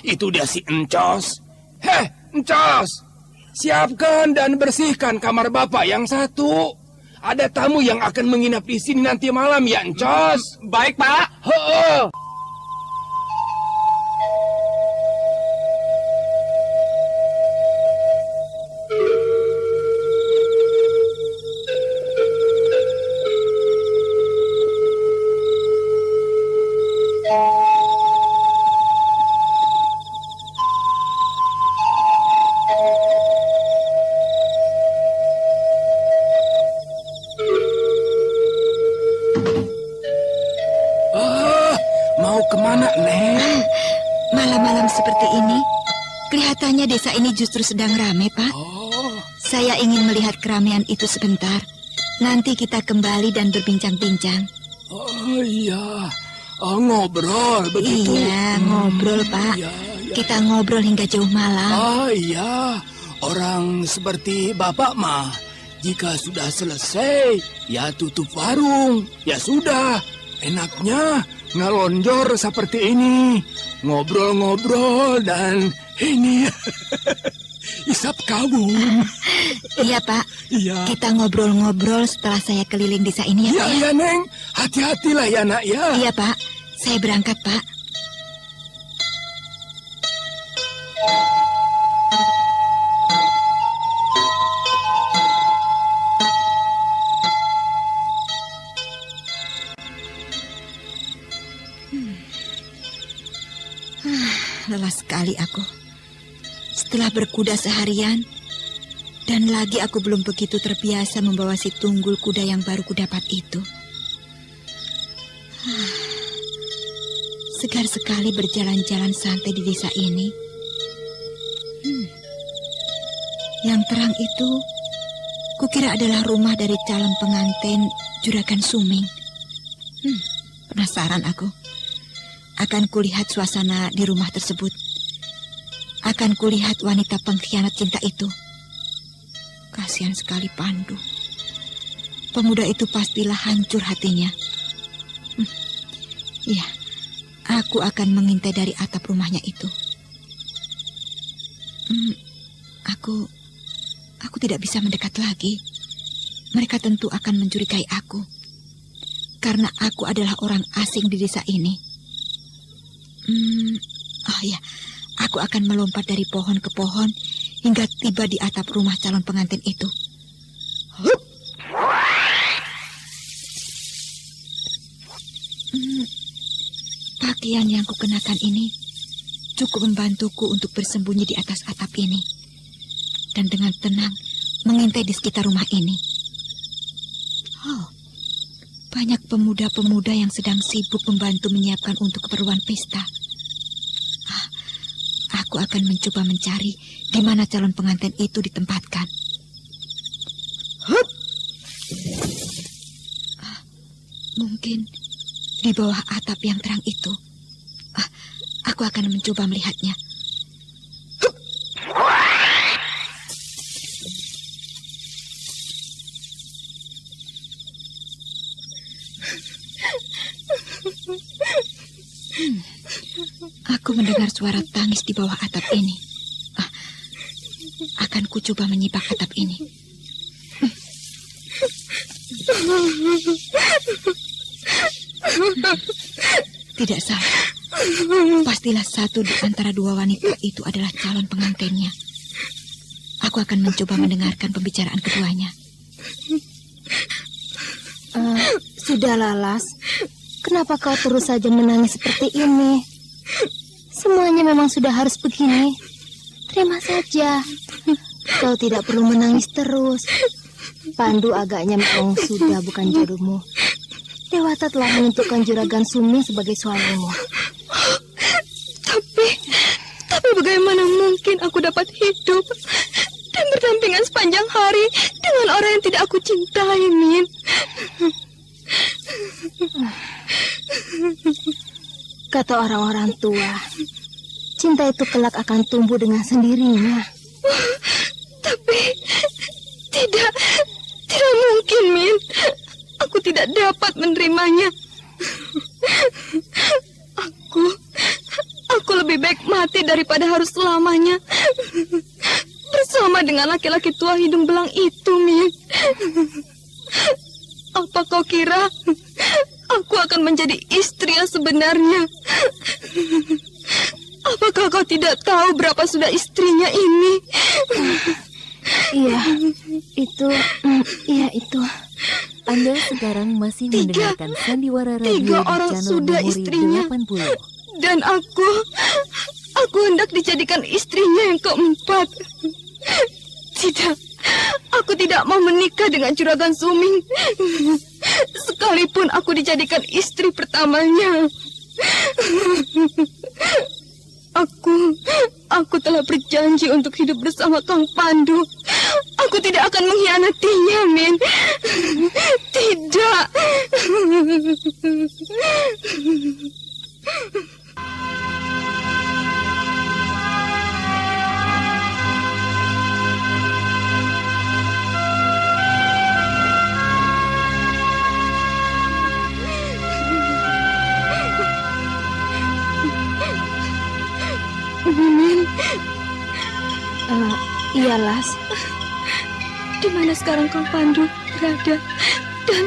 Itu dia si Encos. Heh, Encos! Siapkan dan bersihkan kamar Bapak yang satu. Ada tamu yang akan menginap di sini nanti malam ya, Encos. Baik, Pak. mana, Neng? Malam-malam seperti ini, kelihatannya desa ini justru sedang ramai, Pak. Oh. Saya ingin melihat keramaian itu sebentar. Nanti kita kembali dan berbincang-bincang. Oh iya, ngobrol begitu. Iya, ngobrol, Pak. Iya. Kita ngobrol hingga jauh malam. Oh iya, orang seperti Bapak mah, jika sudah selesai, ya tutup warung. Ya sudah, enaknya ngelonjor seperti ini. Ngobrol-ngobrol dan ini isap kawung. Iya, Pak. Iya. Kita ngobrol-ngobrol setelah saya keliling desa ini, ya, Pak. Iya, Neng. Hati-hatilah ya, Nak, ya. Iya, Pak. Saya berangkat, Pak. Lelah sekali aku. Setelah berkuda seharian, dan lagi aku belum begitu terbiasa membawa si tunggul kuda yang baru kudapat itu. Segar sekali berjalan-jalan santai di desa ini. Yang terang itu, kukira adalah rumah dari calon pengantin Juragan Suming. Penasaran aku. Akan kulihat suasana di rumah tersebut. Akan kulihat wanita pengkhianat cinta itu. Kasihan sekali Pandu. Pemuda itu pastilah hancur hatinya. Iya, aku akan mengintai dari atap rumahnya itu. Aku tidak bisa mendekat lagi. Mereka tentu akan mencurigai aku. Karena aku adalah orang asing di desa ini. Oh ya, aku akan melompat dari pohon ke pohon hingga tiba di atap rumah calon pengantin itu. Pakaian yang kukenakan ini cukup membantuku untuk bersembunyi di atas atap ini dan dengan tenang mengintai di sekitar rumah ini. Oh, banyak pemuda-pemuda yang sedang sibuk membantu menyiapkan untuk keperluan pesta. Aku akan mencoba mencari di mana calon pengantin itu ditempatkan. Mungkin di bawah atap yang terang itu. Aku akan mencoba melihatnya. Aku mendengar suara tangis di bawah atap ini. Akan ku coba menyibak atap ini. Tidak salah. Pastilah satu di antara dua wanita itu adalah calon pengantinnya. Aku akan mencoba mendengarkan pembicaraan keduanya. Sudahlah, Las. Kenapa kau terus saja menangis seperti ini? Semuanya memang sudah harus begini. Terima saja. Kau tidak perlu menangis terus. Pandu agaknya memang sudah bukan jodohmu. Dewata telah menentukan Juragan Suming sebagai suamimu. Tapi bagaimana mungkin aku dapat hidup dan berdampingan sepanjang hari dengan orang yang tidak aku cintai, Min? Kata orang-orang tua, cinta itu kelak akan tumbuh dengan sendirinya. Tapi tidak mungkin, Min. Aku tidak dapat menerimanya. Aku lebih baik mati daripada harus selamanya bersama dengan laki-laki tua hidung belang itu, Min. Apa kau kira aku akan menjadi istri yang sebenarnya? Apakah kau tidak tahu berapa sudah istrinya ini? Iya, itu. Anda sekarang masih mendengarkan Sandiwara Radio 3 orang di channel sudah Memori istrinya. 80. Dan aku hendak dijadikan istrinya yang keempat. Tidak, aku tidak mau menikah dengan Juragan Suming. Sekalipun aku dijadikan istri pertamanya. Aku telah berjanji untuk hidup bersama Kang Pandu. Aku tidak akan mengkhianatinya, Min. Tidak. Min. Iya, Las. Di mana sekarang Kang Pandu berada? Dan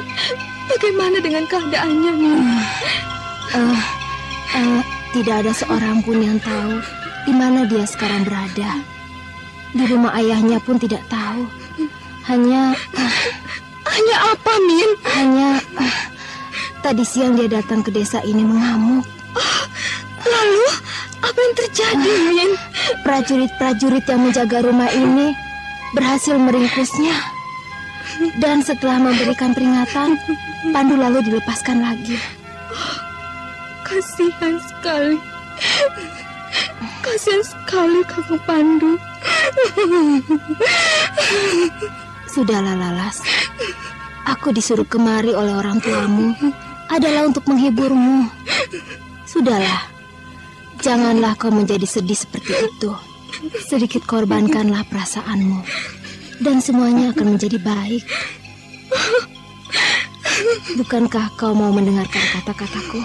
bagaimana dengan keadaannya, Min? Tidak ada seorang pun yang tahu di mana dia sekarang berada. Di rumah ayahnya pun tidak tahu. Hanya apa, Min? Hanya tadi siang dia datang ke desa ini mengamuk. Lalu apa yang terjadi, Min? Prajurit-prajurit yang menjaga rumah ini berhasil meringkusnya. Dan setelah memberikan peringatan, Pandu lalu dilepaskan lagi. Kasihan sekali. Kasihan sekali Kakang Pandu. Sudahlah, Lalas. Aku disuruh kemari oleh orang tuamu adalah untuk menghiburmu. Sudahlah. Janganlah kau menjadi sedih seperti itu. Sedikit korbankanlah perasaanmu, dan semuanya akan menjadi baik. Bukankah kau mau mendengarkan kata-kataku?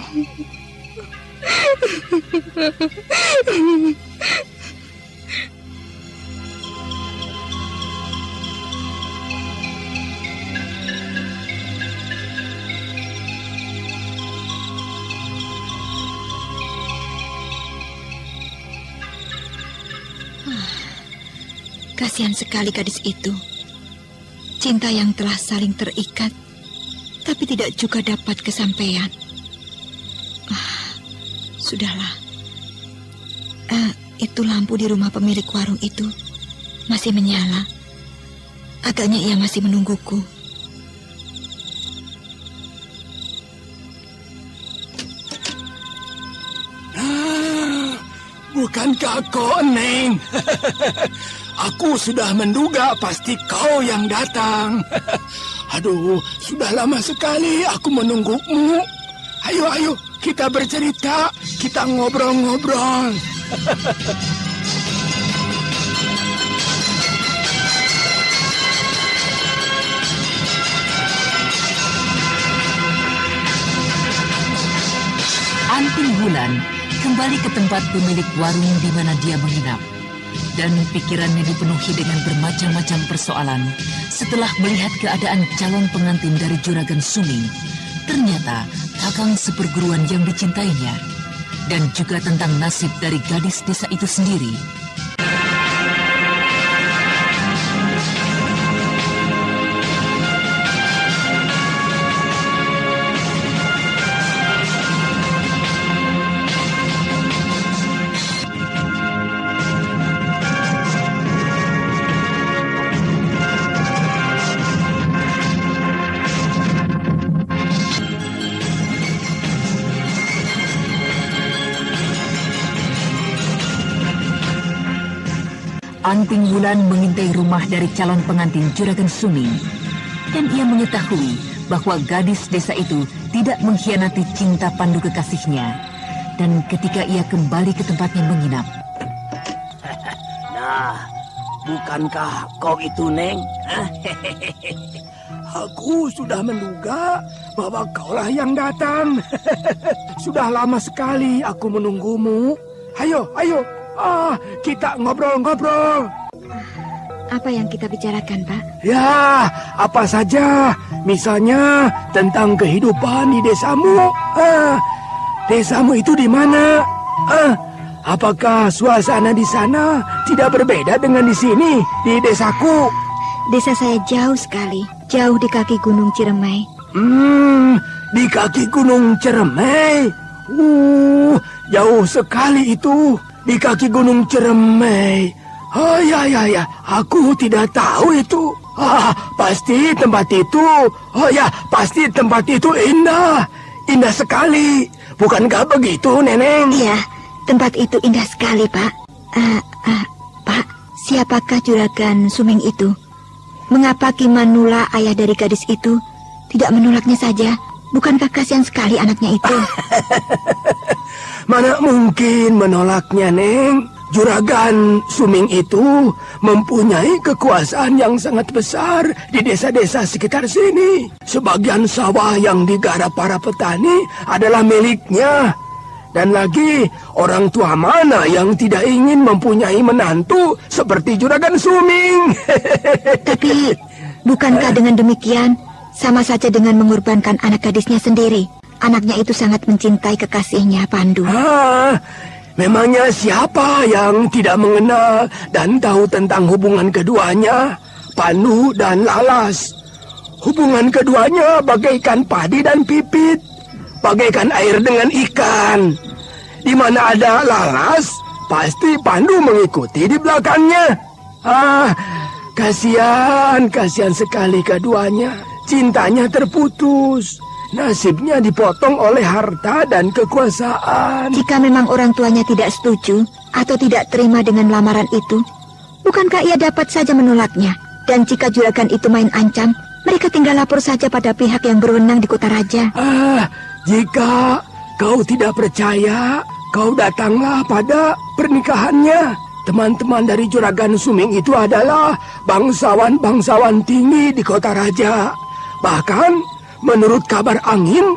Kasihan sekali gadis itu. Cinta yang telah saling terikat, tapi tidak juga dapat kesampaian. Sudahlah. Itu lampu di rumah pemilik warung itu masih menyala. Agaknya ia masih menungguku. Bukankah kau, Neng? Aku sudah menduga pasti kau yang datang. Aduh, sudah lama sekali aku menunggumu. Ayo, kita bercerita, kita ngobrol-ngobrol. Anting Wulan kembali ke tempat pemilik warung di mana dia menginap. Dan pikirannya dipenuhi dengan bermacam-macam persoalan setelah melihat keadaan calon pengantin dari Juragan Suming. Ternyata kakang seperguruan yang dicintainya. Dan juga tentang nasib dari gadis desa itu sendiri. Anting Wulan mengintai rumah dari calon pengantin Juragan Suming. Dan ia mengetahui bahwa gadis desa itu tidak mengkhianati cinta Pandu kekasihnya. Dan ketika ia kembali ke tempatnya menginap. Nah, bukankah kau itu, Neng? Aku sudah menduga bahwa kaulah yang datang. Sudah lama sekali aku menunggumu. Ayo. Kita ngobrol-ngobrol. Apa yang kita bicarakan, Pak? Ya, apa saja. Misalnya tentang kehidupan di desamu. Desamu itu di mana? Apakah suasana di sana tidak berbeda dengan di sini, di desaku? Desa saya jauh sekali. Jauh di kaki Gunung Ciremai. Di kaki Gunung Ciremai. Jauh sekali itu. Di kaki Gunung Ciremai. Oh ya, aku tidak tahu itu. Pasti tempat itu. Oh ya, pasti tempat itu indah. Indah sekali. bukankah begitu, Neneng? Iya, tempat itu indah sekali, Pak. Pak, siapakah juragan Suming itu? Mengapa Ki Manula, ayah dari gadis itu, tidak menolaknya saja? Bukankah kasihan sekali anaknya itu? Mana mungkin menolaknya, Neng? Juragan Suming itu mempunyai kekuasaan yang sangat besar di desa-desa sekitar sini. Sebagian sawah yang digarap para petani adalah miliknya. Dan lagi, orang tua mana yang tidak ingin mempunyai menantu seperti Juragan Suming? Tapi, bukankah dengan demikian sama saja dengan mengorbankan anak gadisnya sendiri? Anaknya itu sangat mencintai kekasihnya, Pandu. Memangnya siapa yang tidak mengenal dan tahu tentang hubungan keduanya, Pandu dan Lalas? Hubungan keduanya bagaikan padi dan pipit, bagaikan air dengan ikan. Di mana ada Lalas, pasti Pandu mengikuti di belakangnya. Kasihan sekali keduanya. Cintanya terputus. Nasibnya dipotong oleh harta dan kekuasaan. Jika memang orang tuanya tidak setuju atau tidak terima dengan lamaran itu, bukankah ia dapat saja menolaknya? Dan jika juragan itu main ancam, mereka tinggal lapor saja pada pihak yang berwenang di kota raja. Jika kau tidak percaya, kau datanglah pada pernikahannya. Teman-teman dari Juragan Suming itu adalah bangsawan-bangsawan tinggi di kota raja. Bahkan menurut kabar angin,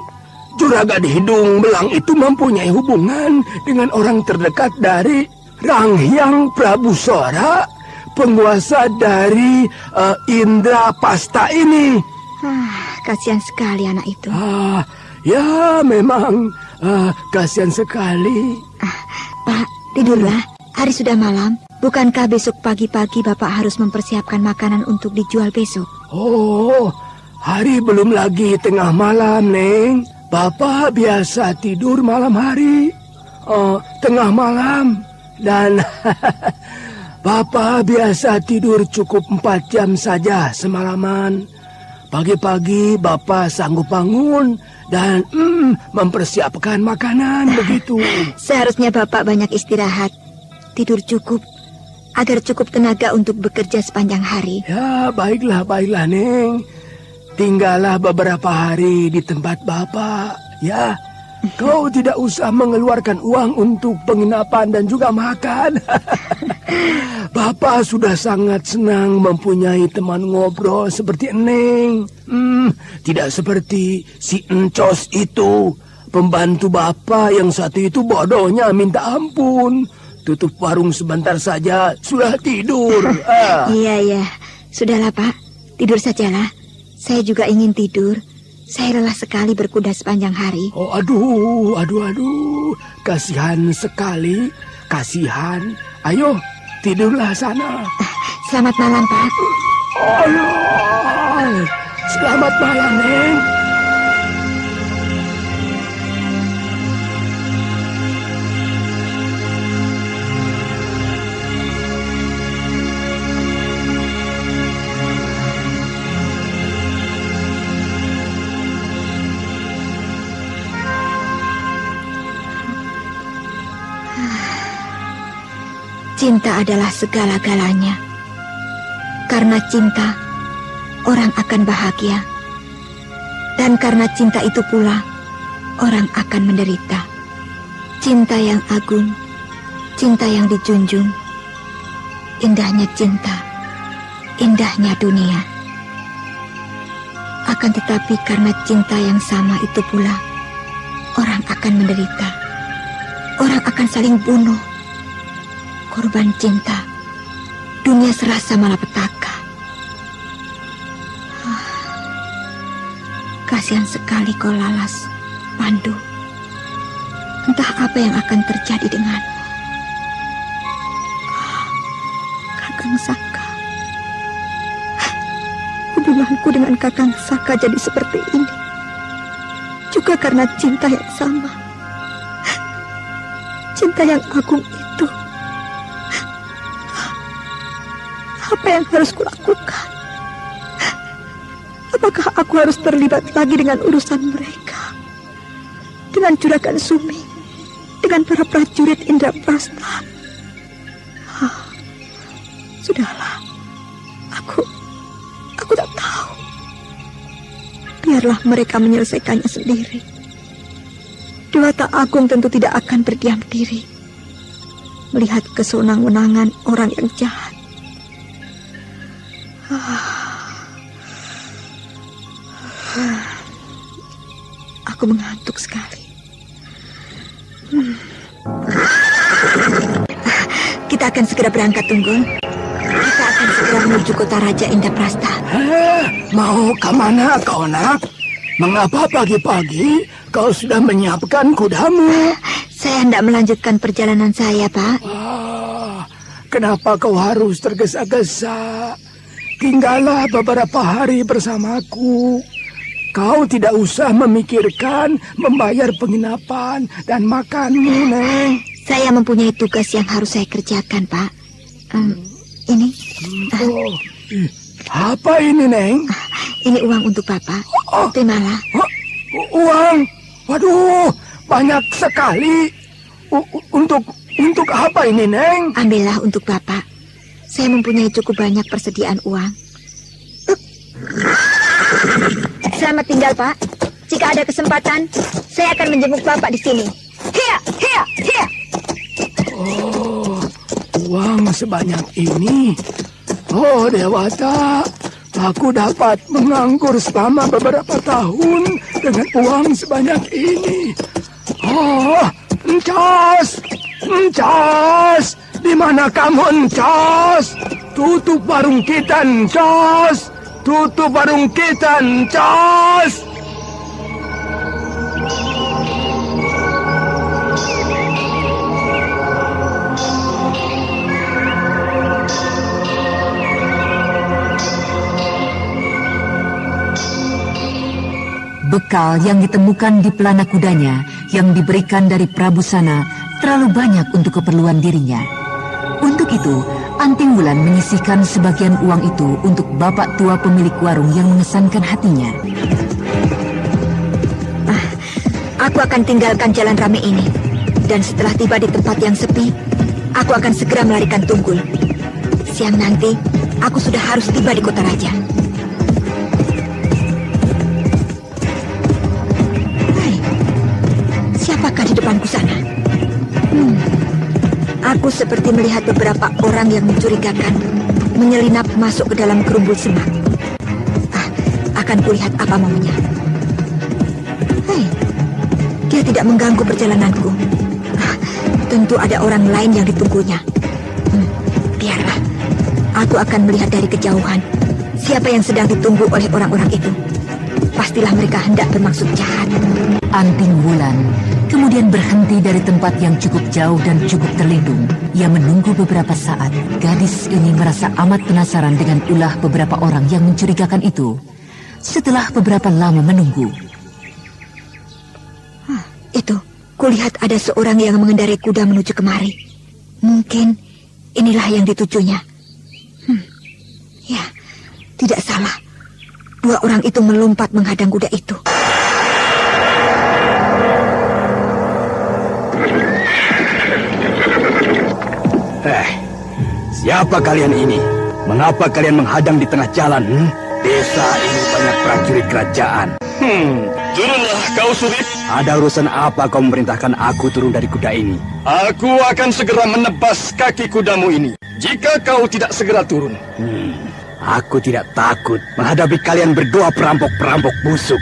Juragan Hidung Belang itu mempunyai hubungan dengan orang terdekat dari Ranghyang Prabu Sora, penguasa dari Indrapasta ini. Kasihan sekali anak itu. Ya memang kasihan sekali. Pak, tidurlah. Hari sudah malam. Bukankah besok pagi-pagi Bapak harus mempersiapkan makanan untuk dijual besok? Hari belum lagi tengah malam, Neng. Bapak biasa tidur malam hari, tengah malam. Dan Bapak biasa tidur cukup 4 jam saja semalaman. Pagi-pagi Bapak sanggup bangun dan mempersiapkan makanan begitu. Seharusnya Bapak banyak istirahat, tidur cukup, agar cukup tenaga untuk bekerja sepanjang hari. Ya, baiklah, Neng. Tinggallah beberapa hari di tempat Bapak, ya. Kau tidak usah mengeluarkan uang untuk penginapan dan juga makan. Bapak sudah sangat senang mempunyai teman ngobrol seperti Neng. Tidak seperti si Encos itu, pembantu Bapak yang satu itu bodohnya minta ampun. Tutup warung sebentar saja, sudah tidur. Iya. Sudahlah, Pak. Tidur sajalah. Saya juga ingin tidur. Saya lelah sekali berkuda sepanjang hari. Aduh. Kasihan sekali. Kasihan. Ayo, tidurlah sana. Selamat malam, Pak. Selamat malam, Neng. Cinta adalah segala-galanya. Karena cinta, orang akan bahagia. Dan karena cinta itu pula, orang akan menderita. Cinta yang agung, cinta yang dijunjung. Indahnya cinta, indahnya dunia. Akan tetapi karena cinta yang sama itu pula, orang akan menderita. Orang akan saling bunuh. Korban cinta, dunia serasa malapetaka. Kasihan sekali kau Lalas, Pandu. Entah apa yang akan terjadi denganmu. Kakang Saka. Hubunganku dengan Kakang Saka jadi seperti ini. Juga karena cinta yang sama. Cinta yang agung itu. Apa yang harus kulakukan? Apakah aku harus terlibat lagi dengan urusan mereka? dengan Juragan Sumi, dengan para prajurit Indraprasta. Sudahlah, aku tak tahu. Biarlah mereka menyelesaikannya sendiri. Dewata Agung tentu tidak akan berdiam diri melihat kesenang-wenangan orang yang jahat. Aku mengantuk sekali. Kita akan segera berangkat, Tunggul. Kita akan segera menuju kota Raja Indraprasta. Mau ke mana kau, nak? Mengapa pagi-pagi kau sudah menyiapkan kudamu? Saya hendak melanjutkan perjalanan saya, Pak. Kenapa kau harus tergesa-gesa? Tinggallah beberapa hari bersamaku. Kau tidak usah memikirkan membayar penginapan dan makanmu, Neng. Saya mempunyai tugas yang harus saya kerjakan, Pak. Ini. Apa ini, Neng? Ini uang untuk Bapak. Terimalah. Uang? Waduh, banyak sekali. Untuk apa ini, Neng? Ambillah untuk Bapak. Saya mempunyai cukup banyak persediaan uang. Selamat tinggal, Pak. Jika ada kesempatan, saya akan menjemput Bapak di sini. Hiya, hiya, hiya. Oh, uang sebanyak ini. Oh, Dewata, aku dapat menganggur selama beberapa tahun dengan uang sebanyak ini. Oh, Encas! Encas! Di mana kamu, Encas? Tutup warung kita, Encas! Tutup warung kita, Encas! Bekal yang ditemukan di pelana kudanya yang diberikan dari Prabu Sana terlalu banyak untuk keperluan dirinya. Untuk itu, Anting Wulan menyisihkan sebagian uang itu untuk bapak tua pemilik warung yang mengesankan hatinya. Aku akan tinggalkan jalan ramai ini. Dan setelah tiba di tempat yang sepi, aku akan segera melarikan Tunggul. Siang nanti, aku sudah harus tiba di kota raja. Siapakah di depanku sana? Aku seperti melihat beberapa orang yang mencurigakan menyelinap masuk ke dalam gerumbul semak. Akan kulihat apa maunya. Dia tidak mengganggu perjalananku. Tentu ada orang lain yang ditunggunya. Biarlah. Aku akan melihat dari kejauhan siapa yang sedang ditunggu oleh orang-orang itu. Pastilah mereka hendak bermaksud jahat. Anting Wulan kemudian berhenti dari tempat yang cukup jauh dan cukup terlindung. Ia menunggu beberapa saat. Gadis ini merasa amat penasaran dengan ulah beberapa orang yang mencurigakan itu. Setelah beberapa lama menunggu, itu, kulihat ada seorang yang mengendarai kuda menuju kemari. Mungkin inilah yang ditujunya. Ya, tidak salah. Dua orang itu melompat menghadang kuda itu. Siapa kalian ini? Mengapa kalian menghadang di tengah jalan? Desa ini banyak prajurit kerajaan. Turunlah kau, Surip. Ada urusan apa kau memerintahkan aku turun dari kuda ini? Aku akan segera menebas kaki kudamu ini jika kau tidak segera turun. Aku tidak takut menghadapi kalian berdua perampok-perampok busuk.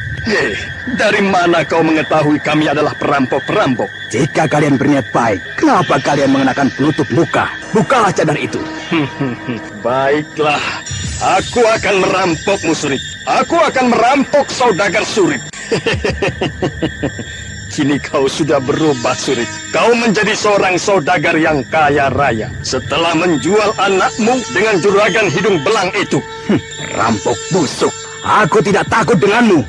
Dari mana kau mengetahui kami adalah perampok-perampok? Jika kalian berniat baik, kenapa kalian mengenakan penutup muka? Bukalah cadar itu. Baiklah, aku akan merampokmu, Surip. Aku akan merampok saudagar Surip. Kini kau sudah berubah, Surip. Kau menjadi seorang saudagar yang kaya raya setelah menjual anakmu dengan juragan hidung belang itu. Rampok busuk. Aku tidak takut denganmu.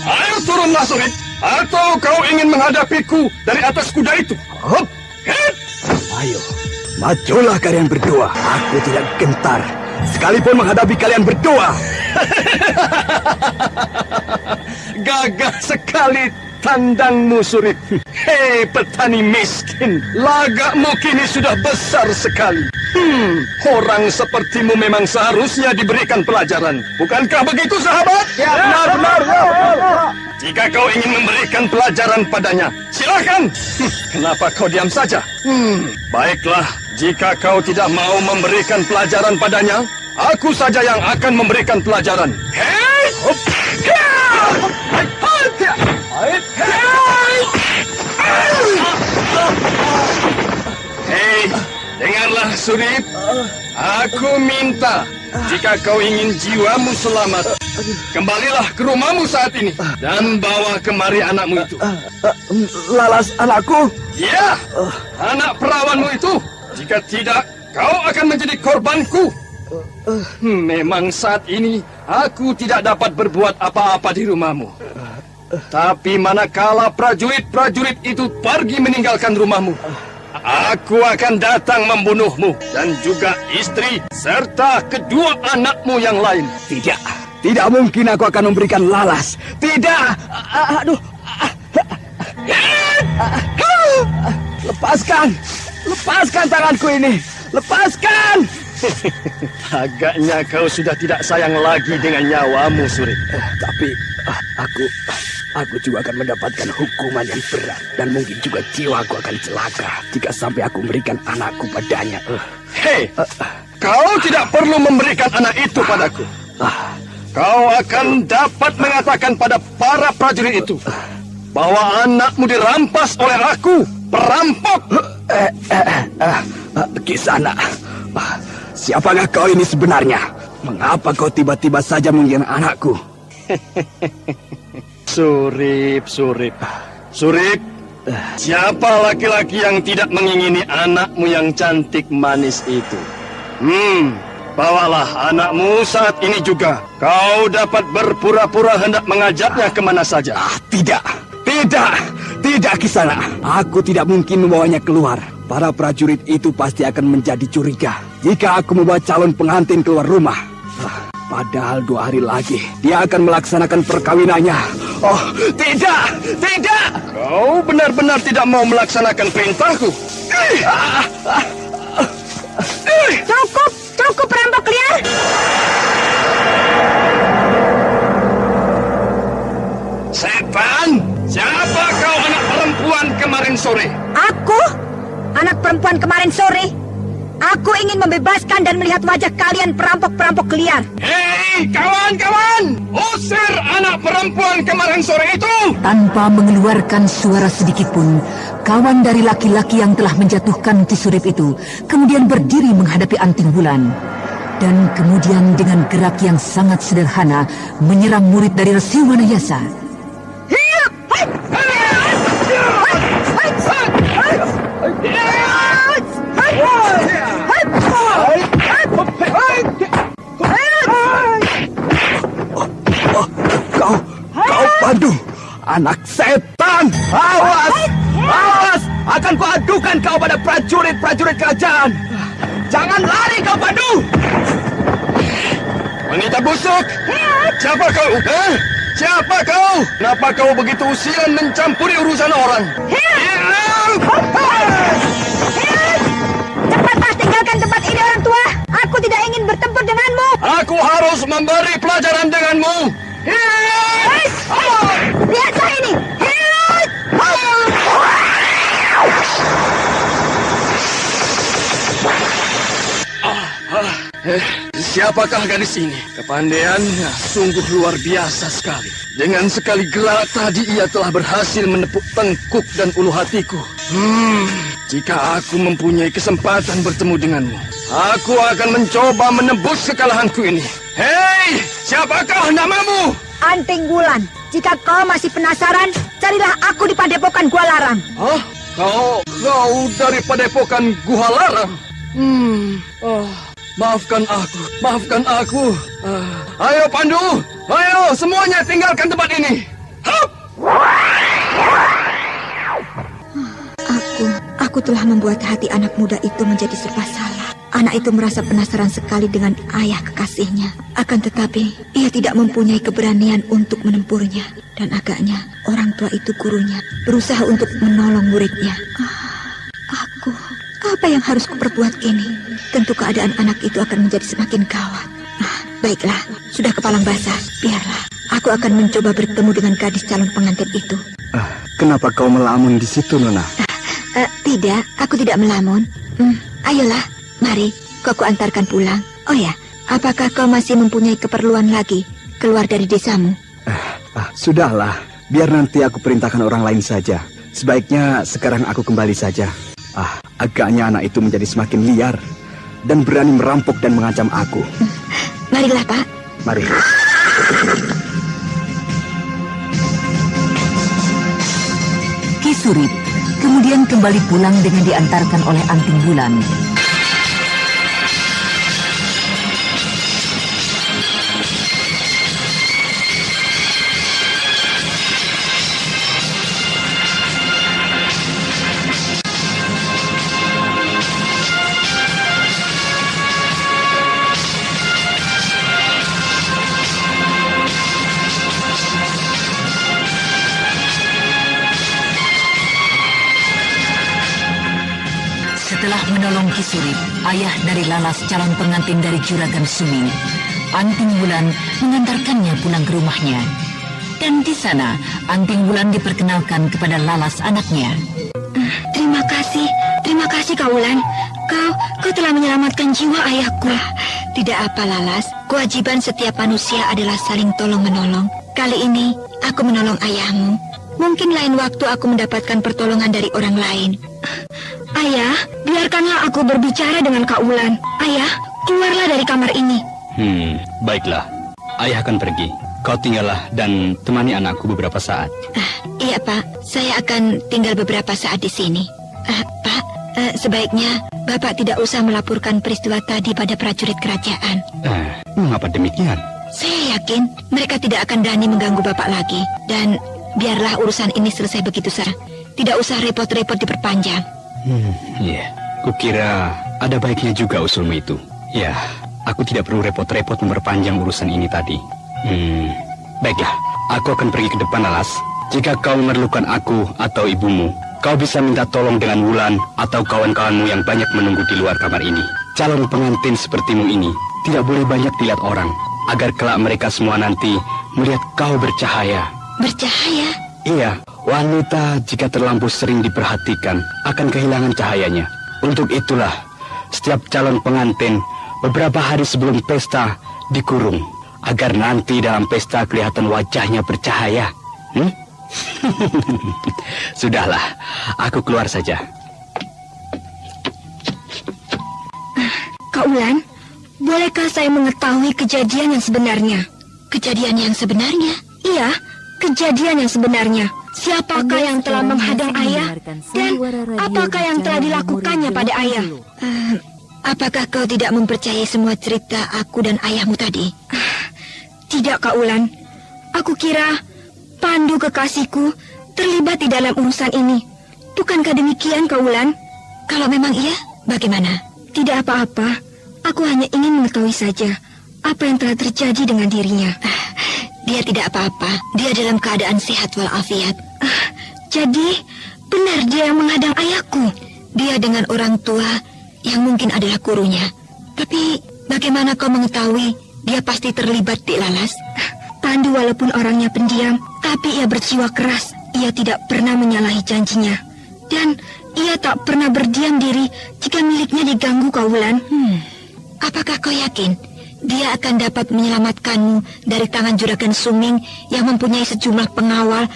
Ayo turunlah, Surip. Atau kau ingin menghadapiku dari atas kuda itu? Hop. Ayo, majulah kalian berdua. Aku tidak gentar sekalipun menghadapi kalian berdua. Gagah sekali tandangmu, Surip. Hei petani miskin, lagakmu kini sudah besar sekali. Orang sepertimu memang seharusnya diberikan pelajaran. Bukankah begitu, sahabat? Ya, benar. Jika kau ingin memberikan pelajaran padanya, silakan. Kenapa kau diam saja? Baiklah, jika kau tidak mau memberikan pelajaran padanya, aku saja yang akan memberikan pelajaran. Hei, dengarlah, Surip. Aku minta, jika kau ingin jiwamu selamat, kembalilah ke rumahmu saat ini dan bawa kemari anakmu itu. Lalas anakku? Ya, anak perawanmu itu. Jika tidak, kau akan menjadi korbanku. Memang saat ini aku tidak dapat berbuat apa-apa di rumahmu. Tapi manakala prajurit-prajurit itu pergi meninggalkan rumahmu, aku akan datang membunuhmu dan juga istri serta kedua anakmu yang lain. Tidak mungkin aku akan memberikan Lalas. Tidak. Lepaskan tanganku ini. Lepaskan. Agaknya kau sudah tidak sayang lagi dengan nyawamu, Surip. Tapi aku juga akan mendapatkan hukuman yang berat. Dan mungkin juga jiwaku akan celaka jika sampai aku memberikan anakku padanya. Hei, kau tidak perlu memberikan anak itu padaku. Kau akan dapat mengatakan pada para prajurit itu bahwa anakmu dirampas oleh aku, perampok. Kisana, siapakah kau ini sebenarnya? Mengapa kau tiba-tiba saja menginginkan anakku? Surip. Siapa laki-laki yang tidak mengingini anakmu yang cantik manis itu? Bawalah anakmu saat ini juga. Kau dapat berpura-pura hendak mengajaknya kemana saja. Tidak, Kisana. Aku tidak mungkin membawanya keluar. Para prajurit itu pasti akan menjadi curiga jika aku membawa calon pengantin keluar rumah. Padahal 2 hari lagi dia akan melaksanakan perkawinannya. Oh, tidak! Kau benar-benar tidak mau melaksanakan perintahku. Cukup perampok liar. Setan, siapa kau anak perempuan kemarin sore? Aku? Anak perempuan kemarin sore? Aku ingin membebaskan dan melihat wajah kalian perampok-perampok liar. Hei, kawan-kawan! Usir anak perempuan kemarin sore itu! Tanpa mengeluarkan suara sedikit pun, kawan dari laki-laki yang telah menjatuhkan Ki Surip itu kemudian berdiri menghadapi Anting Wulan. Dan kemudian dengan gerak yang sangat sederhana menyerang murid dari Resi Wanayasa. Kau Pandu, anak setan! Awas! Akan kuadukan kau pada prajurit-prajurit kerajaan. Jangan lari kau, Pandu! Wanita busuk! Siapa kau? Siapa kau? Kenapa kau begitu usilan mencampuri urusan orang? Cepatlah tinggalkan tempat ini, orang tua. Aku tidak ingin bertempur denganmu. Aku harus memberi pelajaran denganmu. Lihatlah ini. Siapakah gadis ini? Kepandaiannya sungguh luar biasa sekali. Dengan sekali gerak tadi ia telah berhasil menepuk tengkuk dan ulu hatiku. Jika aku mempunyai kesempatan bertemu denganmu, aku akan mencoba menebus kekalahanku ini. Hei, siapakah namamu? Anting Wulan. Jika kau masih penasaran, carilah aku di Padepokan Gua Larang. Hah? Kau dari Padepokan Gua Larang? Maafkan aku. Ayo Pandu, ayo semuanya tinggalkan tempat ini. Hup! Aku telah membuat hati anak muda itu menjadi serba salah. Anak itu merasa penasaran sekali dengan ayah kekasihnya. Akan tetapi, ia tidak mempunyai keberanian untuk menempurnya. Dan agaknya, orang tua itu gurunya berusaha untuk menolong muridnya. Aku, apa yang harus kuperbuat kini? Tentu keadaan anak itu akan menjadi semakin gawat. Baiklah, sudah kepalang basah. Biarlah, aku akan mencoba bertemu dengan gadis calon pengantin itu. Kenapa kau melamun di situ, Nona? Tidak, aku tidak melamun. Ayolah, mari, kau antarkan pulang. Oh ya, apakah kau masih mempunyai keperluan lagi keluar dari desamu? Sudahlah, biar nanti aku perintahkan orang lain saja. Sebaiknya sekarang aku kembali saja. Agaknya anak itu menjadi semakin liar dan berani merampok dan mengancam aku. Marilah, Pak. Mari. Ki Surip kemudian kembali pulang dengan diantarkan oleh Anting Bulan. Setelah menolong Ki Surip, ayah dari Lalas calon pengantin dari Juragan Suming, Anting Bulan mengantarkannya pulang ke rumahnya. Dan di sana, Anting Bulan diperkenalkan kepada Lalas anaknya. Terima kasih Kaulan. Kau telah menyelamatkan jiwa ayahku. Tidak apa, Lalas. Kewajiban setiap manusia adalah saling tolong-menolong. Kali ini, aku menolong ayahmu. Mungkin lain waktu aku mendapatkan pertolongan dari orang lain. Ayah, biarkanlah aku berbicara dengan Kak Wulan. Ayah, keluarlah dari kamar ini. Baiklah. Ayah akan pergi. Kau tinggallah dan temani anakku beberapa saat. Iya, Pak. Saya akan tinggal beberapa saat di sini. Pak, sebaiknya Bapak tidak usah melaporkan peristiwa tadi pada prajurit kerajaan. Mengapa demikian? Saya yakin mereka tidak akan berani mengganggu Bapak lagi. Dan biarlah urusan ini selesai begitu saja. Tidak usah repot-repot diperpanjang. Iya. Kukira ada baiknya juga usulmu itu. Ya, aku tidak perlu repot-repot memperpanjang urusan ini tadi. Baiklah, aku akan pergi ke depan, Lalas. Jika kau memerlukan aku atau ibumu, kau bisa minta tolong dengan Wulan atau kawan-kawanmu yang banyak menunggu di luar kamar ini. Calon pengantin sepertimu ini tidak boleh banyak dilihat orang, agar kelak mereka semua nanti melihat kau bercahaya. Bercahaya? Iya, wanita jika terlampau sering diperhatikan akan kehilangan cahayanya. Untuk itulah, setiap calon pengantin beberapa hari sebelum pesta dikurung, agar nanti dalam pesta kelihatan wajahnya bercahaya. Sudahlah, aku keluar saja. Kak Wulan, bolehkah saya mengetahui kejadian yang sebenarnya? Kejadian yang sebenarnya? Iya, kejadian yang sebenarnya. Siapakah yang telah menghadang ayah? Dan apakah yang telah dilakukannya pada ayah? Apakah kau tidak mempercayai semua cerita aku dan ayahmu tadi? Tidak, Kak Wulan. Aku kira Pandu kekasihku terlibat di dalam urusan ini. Bukankah demikian, Kak Wulan? Kalau memang iya, bagaimana? Tidak apa-apa. Aku hanya ingin mengetahui saja apa yang telah terjadi dengan dirinya. Dia tidak apa-apa. Dia dalam keadaan sehat walafiat. Jadi, benar dia yang menghadang ayahku. Dia dengan orang tua yang mungkin adalah gurunya. Tapi, bagaimana kau mengetahui dia pasti terlibat di Lalas? Pandu walaupun orangnya pendiam, tapi ia berjiwa keras. Ia tidak pernah menyalahi janjinya. Dan ia tak pernah berdiam diri jika miliknya diganggu, Kak Wulan. Apakah kau yakin dia akan dapat menyelamatkanmu dari tangan Juragan Suming yang mempunyai sejumlah pengawal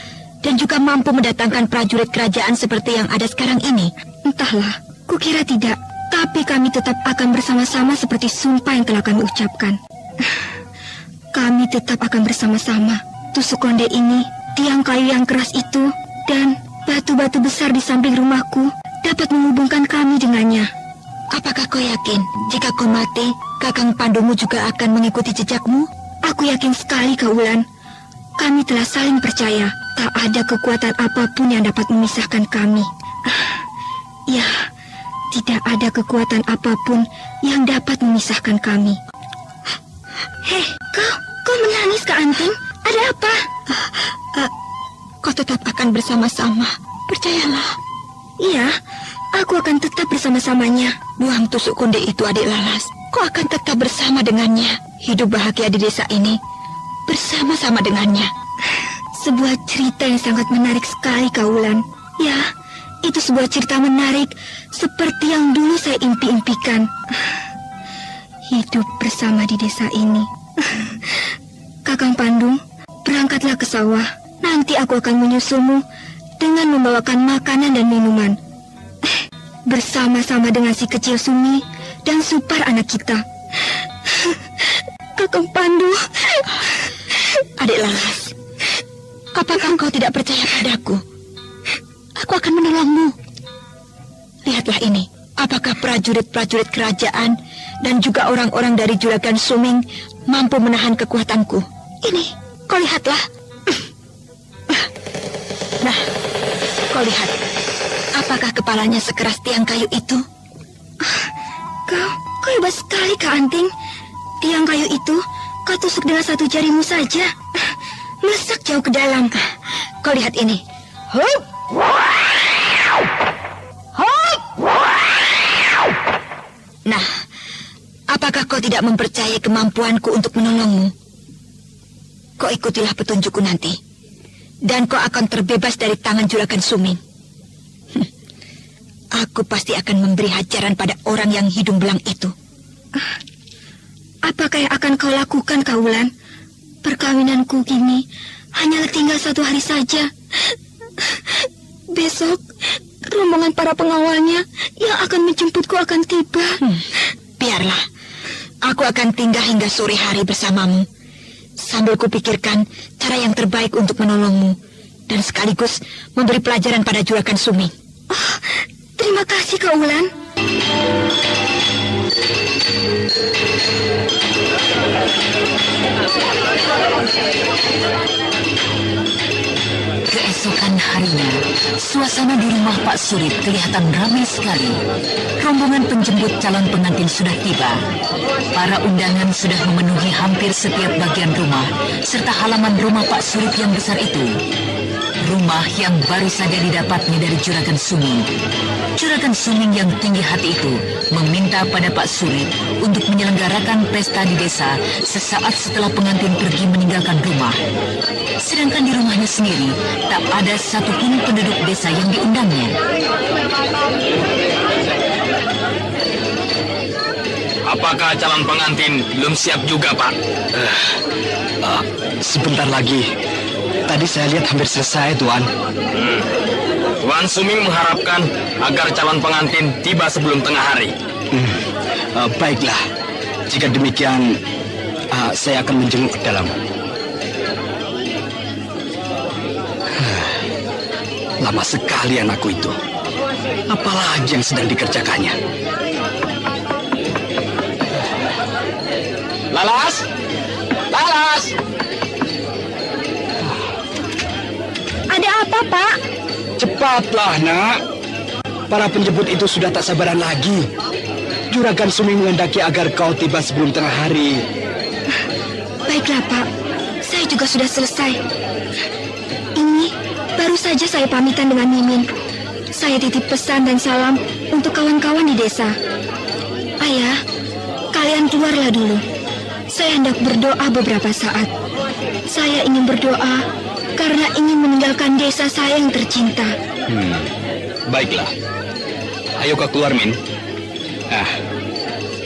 dan juga mampu mendatangkan prajurit kerajaan seperti yang ada sekarang ini? Entahlah, kukira tidak. Tapi kami tetap akan bersama-sama seperti sumpah yang telah kami ucapkan. Kami tetap akan bersama-sama. Tusuk konde ini, tiang kayu yang keras itu, dan batu-batu besar di samping rumahku dapat menghubungkan kami dengannya. Apakah kau yakin jika kau mati, Kakang Pandumu juga akan mengikuti jejakmu? Aku yakin sekali, Kak Wulan. Kami telah saling percaya. Tak ada kekuatan apapun yang dapat memisahkan kami. Ya, Tidak ada kekuatan apapun yang dapat memisahkan kami. Hei, kau menangis, Kak Anting? Ada apa? Kau tetap akan bersama-sama. Percayalah. Iya, aku akan tetap bersama-samanya. Buang tusuk konde itu, adik Lalas. Kau akan tetap bersama dengannya. Hidup bahagia di desa ini bersama-sama dengannya. Sebuah cerita yang sangat menarik sekali, Kaulan. Ya, itu sebuah cerita menarik seperti yang dulu saya impi-impikan. Hidup bersama di desa ini. Kakang Pandung, berangkatlah ke sawah. Nanti aku akan menyusulmu dengan membawakan makanan dan minuman. Bersama-sama dengan si kecil Sumi dan Supar anak kita. Kakang Pandu. Adik Laras, apakah kau tidak percaya padaku? Aku akan menolongmu. Lihatlah ini. Apakah prajurit-prajurit kerajaan dan juga orang-orang dari Juragan Suming mampu menahan kekuatanku? Ini, kau lihatlah. Nah, kau lihat. Apakah kepalanya sekeras tiang kayu itu? Kau hebat sekali, Kak Anting. Tiang kayu itu kau tusuk dengan satu jarimu saja. Melesak jauh ke dalam. Kau lihat ini. Hup! Hup! Nah, apakah kau tidak mempercayai kemampuanku untuk menolongmu? Kau ikutilah petunjukku nanti. Dan kau akan terbebas dari tangan Juragan Suming. Aku pasti akan memberi hajaran pada orang yang hidung belang itu. Apakah yang akan kau lakukan, Kaulan? Perkawinanku kini hanyalah tinggal 1 hari saja. Besok, rombongan para pengawalnya yang akan menjemputku akan tiba. Biarlah, aku akan tinggal hingga sore hari bersamamu. Sambil kupikirkan cara yang terbaik untuk menolongmu. Dan sekaligus memberi pelajaran pada Juragan Suming. Oh, terima kasih, Kaulan. Keesokan harinya, suasana di rumah Pak Surit kelihatan ramai sekali. Rombongan penjemput calon pengantin sudah tiba. Para undangan sudah memenuhi hampir setiap bagian rumah, serta halaman rumah Pak Surit yang besar itu. Rumah yang baru saja didapatnya dari Juragan Suming. Juragan Suming yang tinggi hati itu meminta pada Pak Surit untuk menyelenggarakan pesta di desa sesaat setelah pengantin pergi meninggalkan rumah. Sedangkan di rumahnya sendiri tak ada satupun penduduk desa yang diundangnya. Apakah calon pengantin belum siap juga, Pak? Sebentar lagi. Tadi saya lihat hampir selesai, Tuan. Tuan Suming mengharapkan agar calon pengantin tiba sebelum tengah hari. Baiklah. Jika demikian, saya akan menjenguk ke dalam. Lama sekali anakku itu. Apalagi yang sedang dikerjakannya. Lalas! Lalas! Ada apa, Pak? Cepatlah, Nak. Para penjemput itu sudah tak sabaran lagi. Juragan Suming menghendaki agar kau tiba sebelum tengah hari. Baiklah, Pak. Saya juga sudah selesai. Ini baru saja saya pamitan dengan Mimin. Saya titip pesan dan salam untuk kawan-kawan di desa. Ayah, kalian keluarlah dulu. Saya hendak berdoa beberapa saat. Saya ingin berdoa karena ingin meninggalkan desa saya yang tercinta. Baiklah. Ayo kau keluar, Min.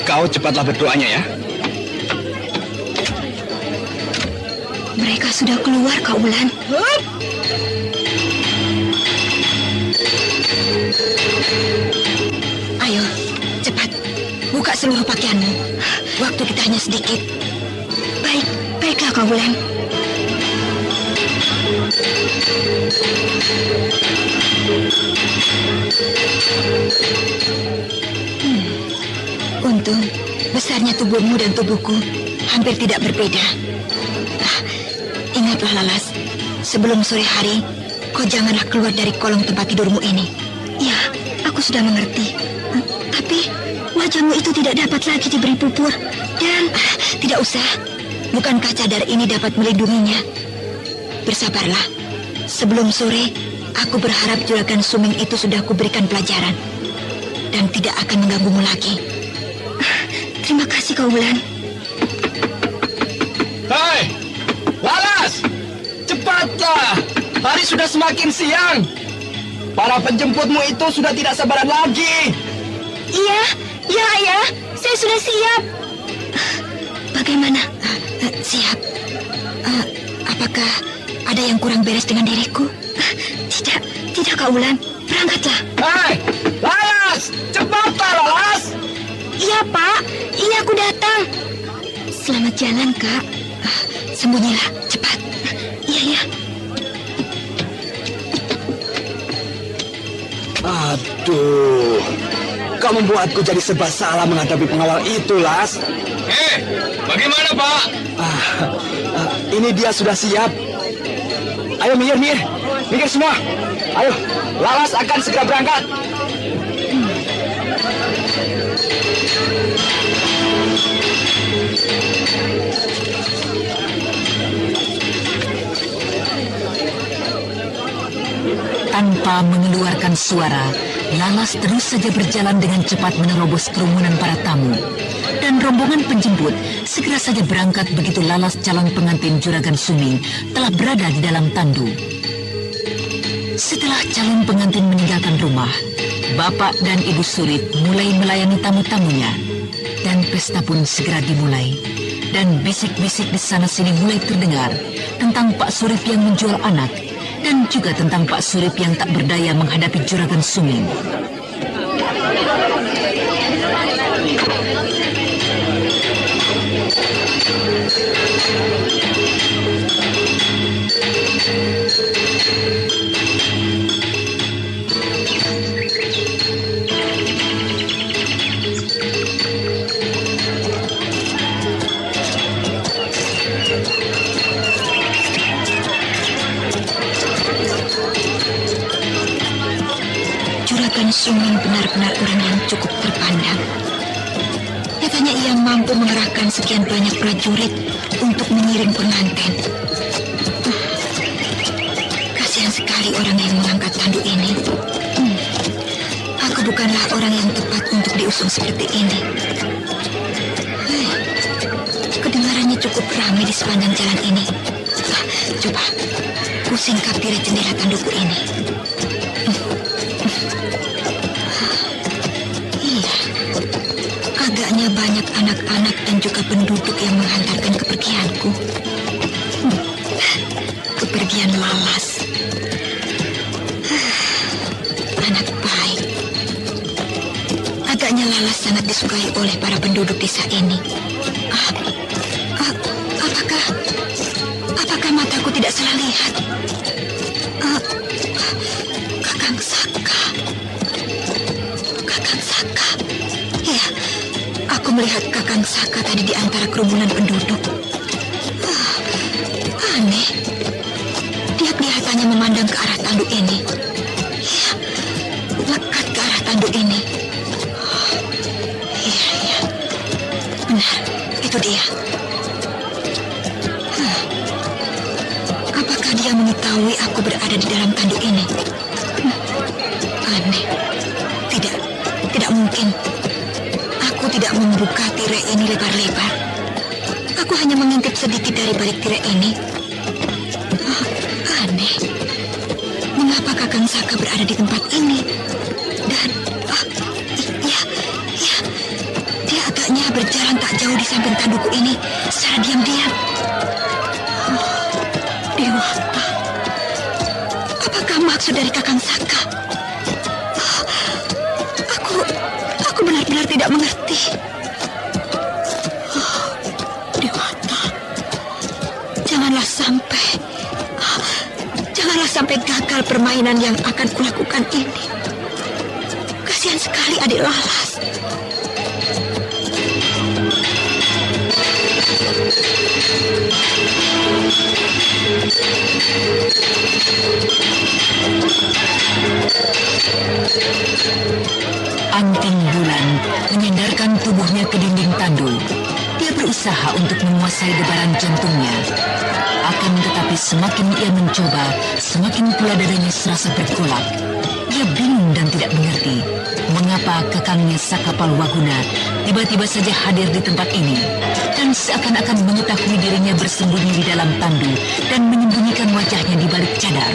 Kau cepatlah berdoanya ya. Mereka sudah keluar, Kak Ulan. Ayo, cepat. Buka seluruh pakaianmu. Waktu kita hanya sedikit. Baiklah, Kak Ulan. Untung besarnya tubuhmu dan tubuhku hampir tidak berbeda. Ingatlah, Lalas, sebelum sore hari kau janganlah keluar dari kolong tempat tidurmu ini. Ya, aku sudah mengerti. Kacamu itu tidak dapat lagi diberi pupur. Dan tidak usah. Bukankah cadar ini dapat melindunginya? Bersabarlah. Sebelum sore, aku berharap Juragan Suming itu sudah kuberikan pelajaran dan tidak akan mengganggumu lagi. Terima kasih, Kauwulan. Hei, Lalas! Cepatlah! Hari sudah semakin siang. Para penjemputmu itu sudah tidak sabaran lagi. Iya, ya ayah, saya sudah siap. Bagaimana? Siap. Apakah ada yang kurang beres dengan diriku? Tidak Kauwulan. Berangkatlah. Hei, Lalas! Cepatlah, Lalas! Iya, Pak. Ini aku datang. Selamat jalan, Kak. Sembunyilah, cepat. Iya. Aduh, kau membuatku jadi serba salah menghadapi pengawal itu, Las. Bagaimana, Pak? Ini dia sudah siap. Ayo minggir semua. Ayo, Lalas akan segera berangkat. Tanpa mengeluarkan suara, Lalas terus saja berjalan dengan cepat menerobos kerumunan para tamu. Dan rombongan penjemput segera saja berangkat begitu Lalas calon pengantin Juragan Suming telah berada di dalam tandu. Setelah calon pengantin meninggalkan rumah, Bapak dan Ibu Surip mulai melayani tamu-tamunya. Dan pesta pun segera dimulai. Dan bisik-bisik di sana-sini mulai terdengar tentang Pak Surip yang menjual anak, dan juga tentang Pak Surip yang tak berdaya menghadapi Juragan Suming. Juragan Suming benar-benar orang yang cukup terpandang. Nyatanya ia mampu mengerahkan sekian banyak prajurit untuk mengiring pengantin. Kasihan sekali orang yang mengangkat tanduk ini. Aku bukanlah orang yang tepat untuk diusung seperti ini. Kedengarannya cukup ramai di sepanjang jalan ini. Coba, ku singkap tirai jendela tandukku ini. Agaknya banyak anak-anak dan juga penduduk yang menghantarkan kepergianku. Kepergian Lalas. Anak baik. Agaknya Lalas sangat disukai oleh para penduduk desa ini. Apakah mataku tidak salah lihat? Kakang Saka. Ya, aku melihat Kakang Saka tadi di antara kerumunan penduduk. Aneh. Dia kelihatannya memandang ke arah tanduk ini. Ya, lekat ke arah tanduk ini. Iya. Benar, itu dia. Apakah dia mengetahui aku berada di dalam tanduk ini? Aneh. Tidak mungkin. Aku tidak membuka tirai ini lebar-lebar. Aku hanya mengintip sedikit dari balik tirai ini. Aneh. Mengapa Kakang Saka berada di tempat ini? Dan, iya. Dia agaknya berjalan tak jauh di samping tandukku ini secara diam-diam. Dewata. Apakah maksud dari Kakang Saka? Aku benar-benar tidak mengerti. Dewata, janganlah sampai gagal permainan yang akan kulakukan ini. Kasihan sekali adik Lalas. Anting Bulan menyandarkan tubuhnya ke dinding tandu. Dia berusaha untuk menguasai debaran jantungnya. Akan tetapi semakin ia mencoba, semakin pula dadanya serasa bergolak. Ia bingung dan tidak mengerti mengapa kakangnya Sakapalwaguna tiba-tiba saja hadir di tempat ini dan seakan-akan mengetahui dirinya bersembunyi di dalam tandu dan menyembunyikan wajahnya di balik cadar.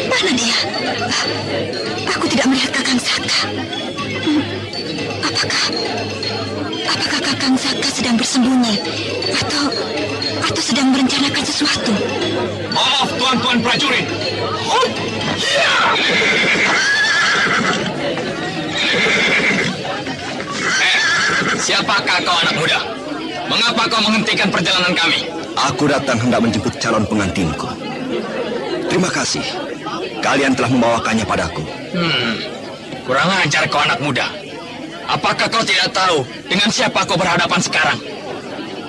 Mana dia? Aku tidak melihat Kakang Saka. Apakah Kakang Saka sedang bersembunyi atau sedang merencanakan sesuatu? Maaf tuan-tuan prajurit. Siapakah kau anak muda? Mengapa kau menghentikan perjalanan kami? Aku datang hendak menjemput calon pengantinku. Terima kasih. Kalian telah membawakannya padaku. Kurang ajar kau anak muda. Apakah kau tidak tahu dengan siapa kau berhadapan sekarang?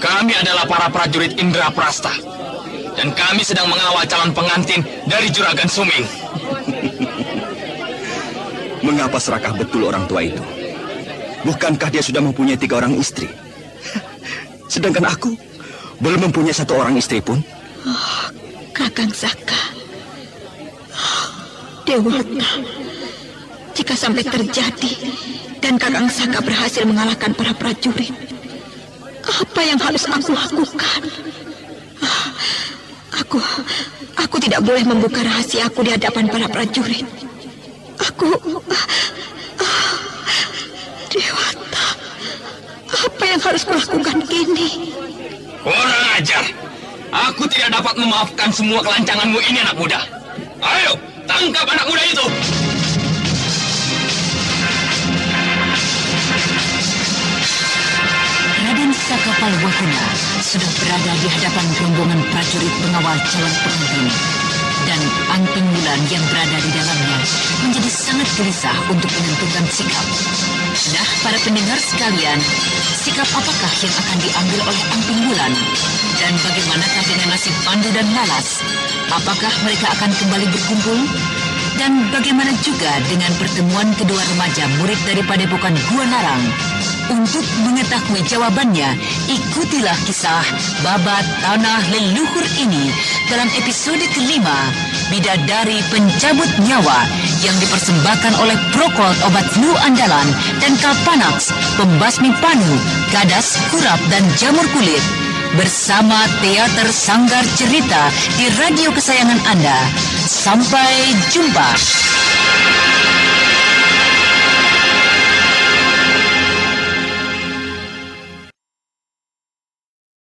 Kami adalah para prajurit Indraprasta. Dan kami sedang mengawal calon pengantin dari Juragan Suming. Mengapa serakah betul orang tua itu? Bukankah dia sudah mempunyai 3 orang istri? Sedangkan aku belum mempunyai 1 orang istri pun. Kakang Saka. Dewata, jika sampai terjadi dan Kakang Saka berhasil mengalahkan para prajurit, apa yang harus aku lakukan? Aku tidak boleh membuka rahasiaku di hadapan para prajurit. Dewata, apa yang harus kulakukan kini? Kurang ajar. Aku tidak dapat memaafkan semua kelancanganmu ini, anak muda. Ayo, tangkap anak muda itu. Raden Sakapalwaguna sudah berada di hadapan rombongan prajurit pengawal calon pengantin. Dan Anting Bulan yang berada di dalamnya menjadi sangat gelisah untuk menentukan sikap. Nah, para pendengar sekalian, sikap apakah yang akan diambil oleh Anting Bulan? Dan bagaimanakah dengan nasib Pandu dan Lalas? Apakah mereka akan kembali berkumpul? Dan bagaimana juga dengan pertemuan kedua remaja murid dari Padepokan Gua Narang? Untuk mengetahui jawabannya, ikutilah kisah Babat Tanah Leluhur ini dalam episode kelima, Bidadari Pencabut Nyawa, yang dipersembahkan oleh Procold Obat Flu Andalan dan Kalpanax, Pembasmi Panu, Gadas, Kurap, dan Jamur Kulit. Bersama Teater Sanggar Cerita di radio kesayangan Anda. Sampai jumpa.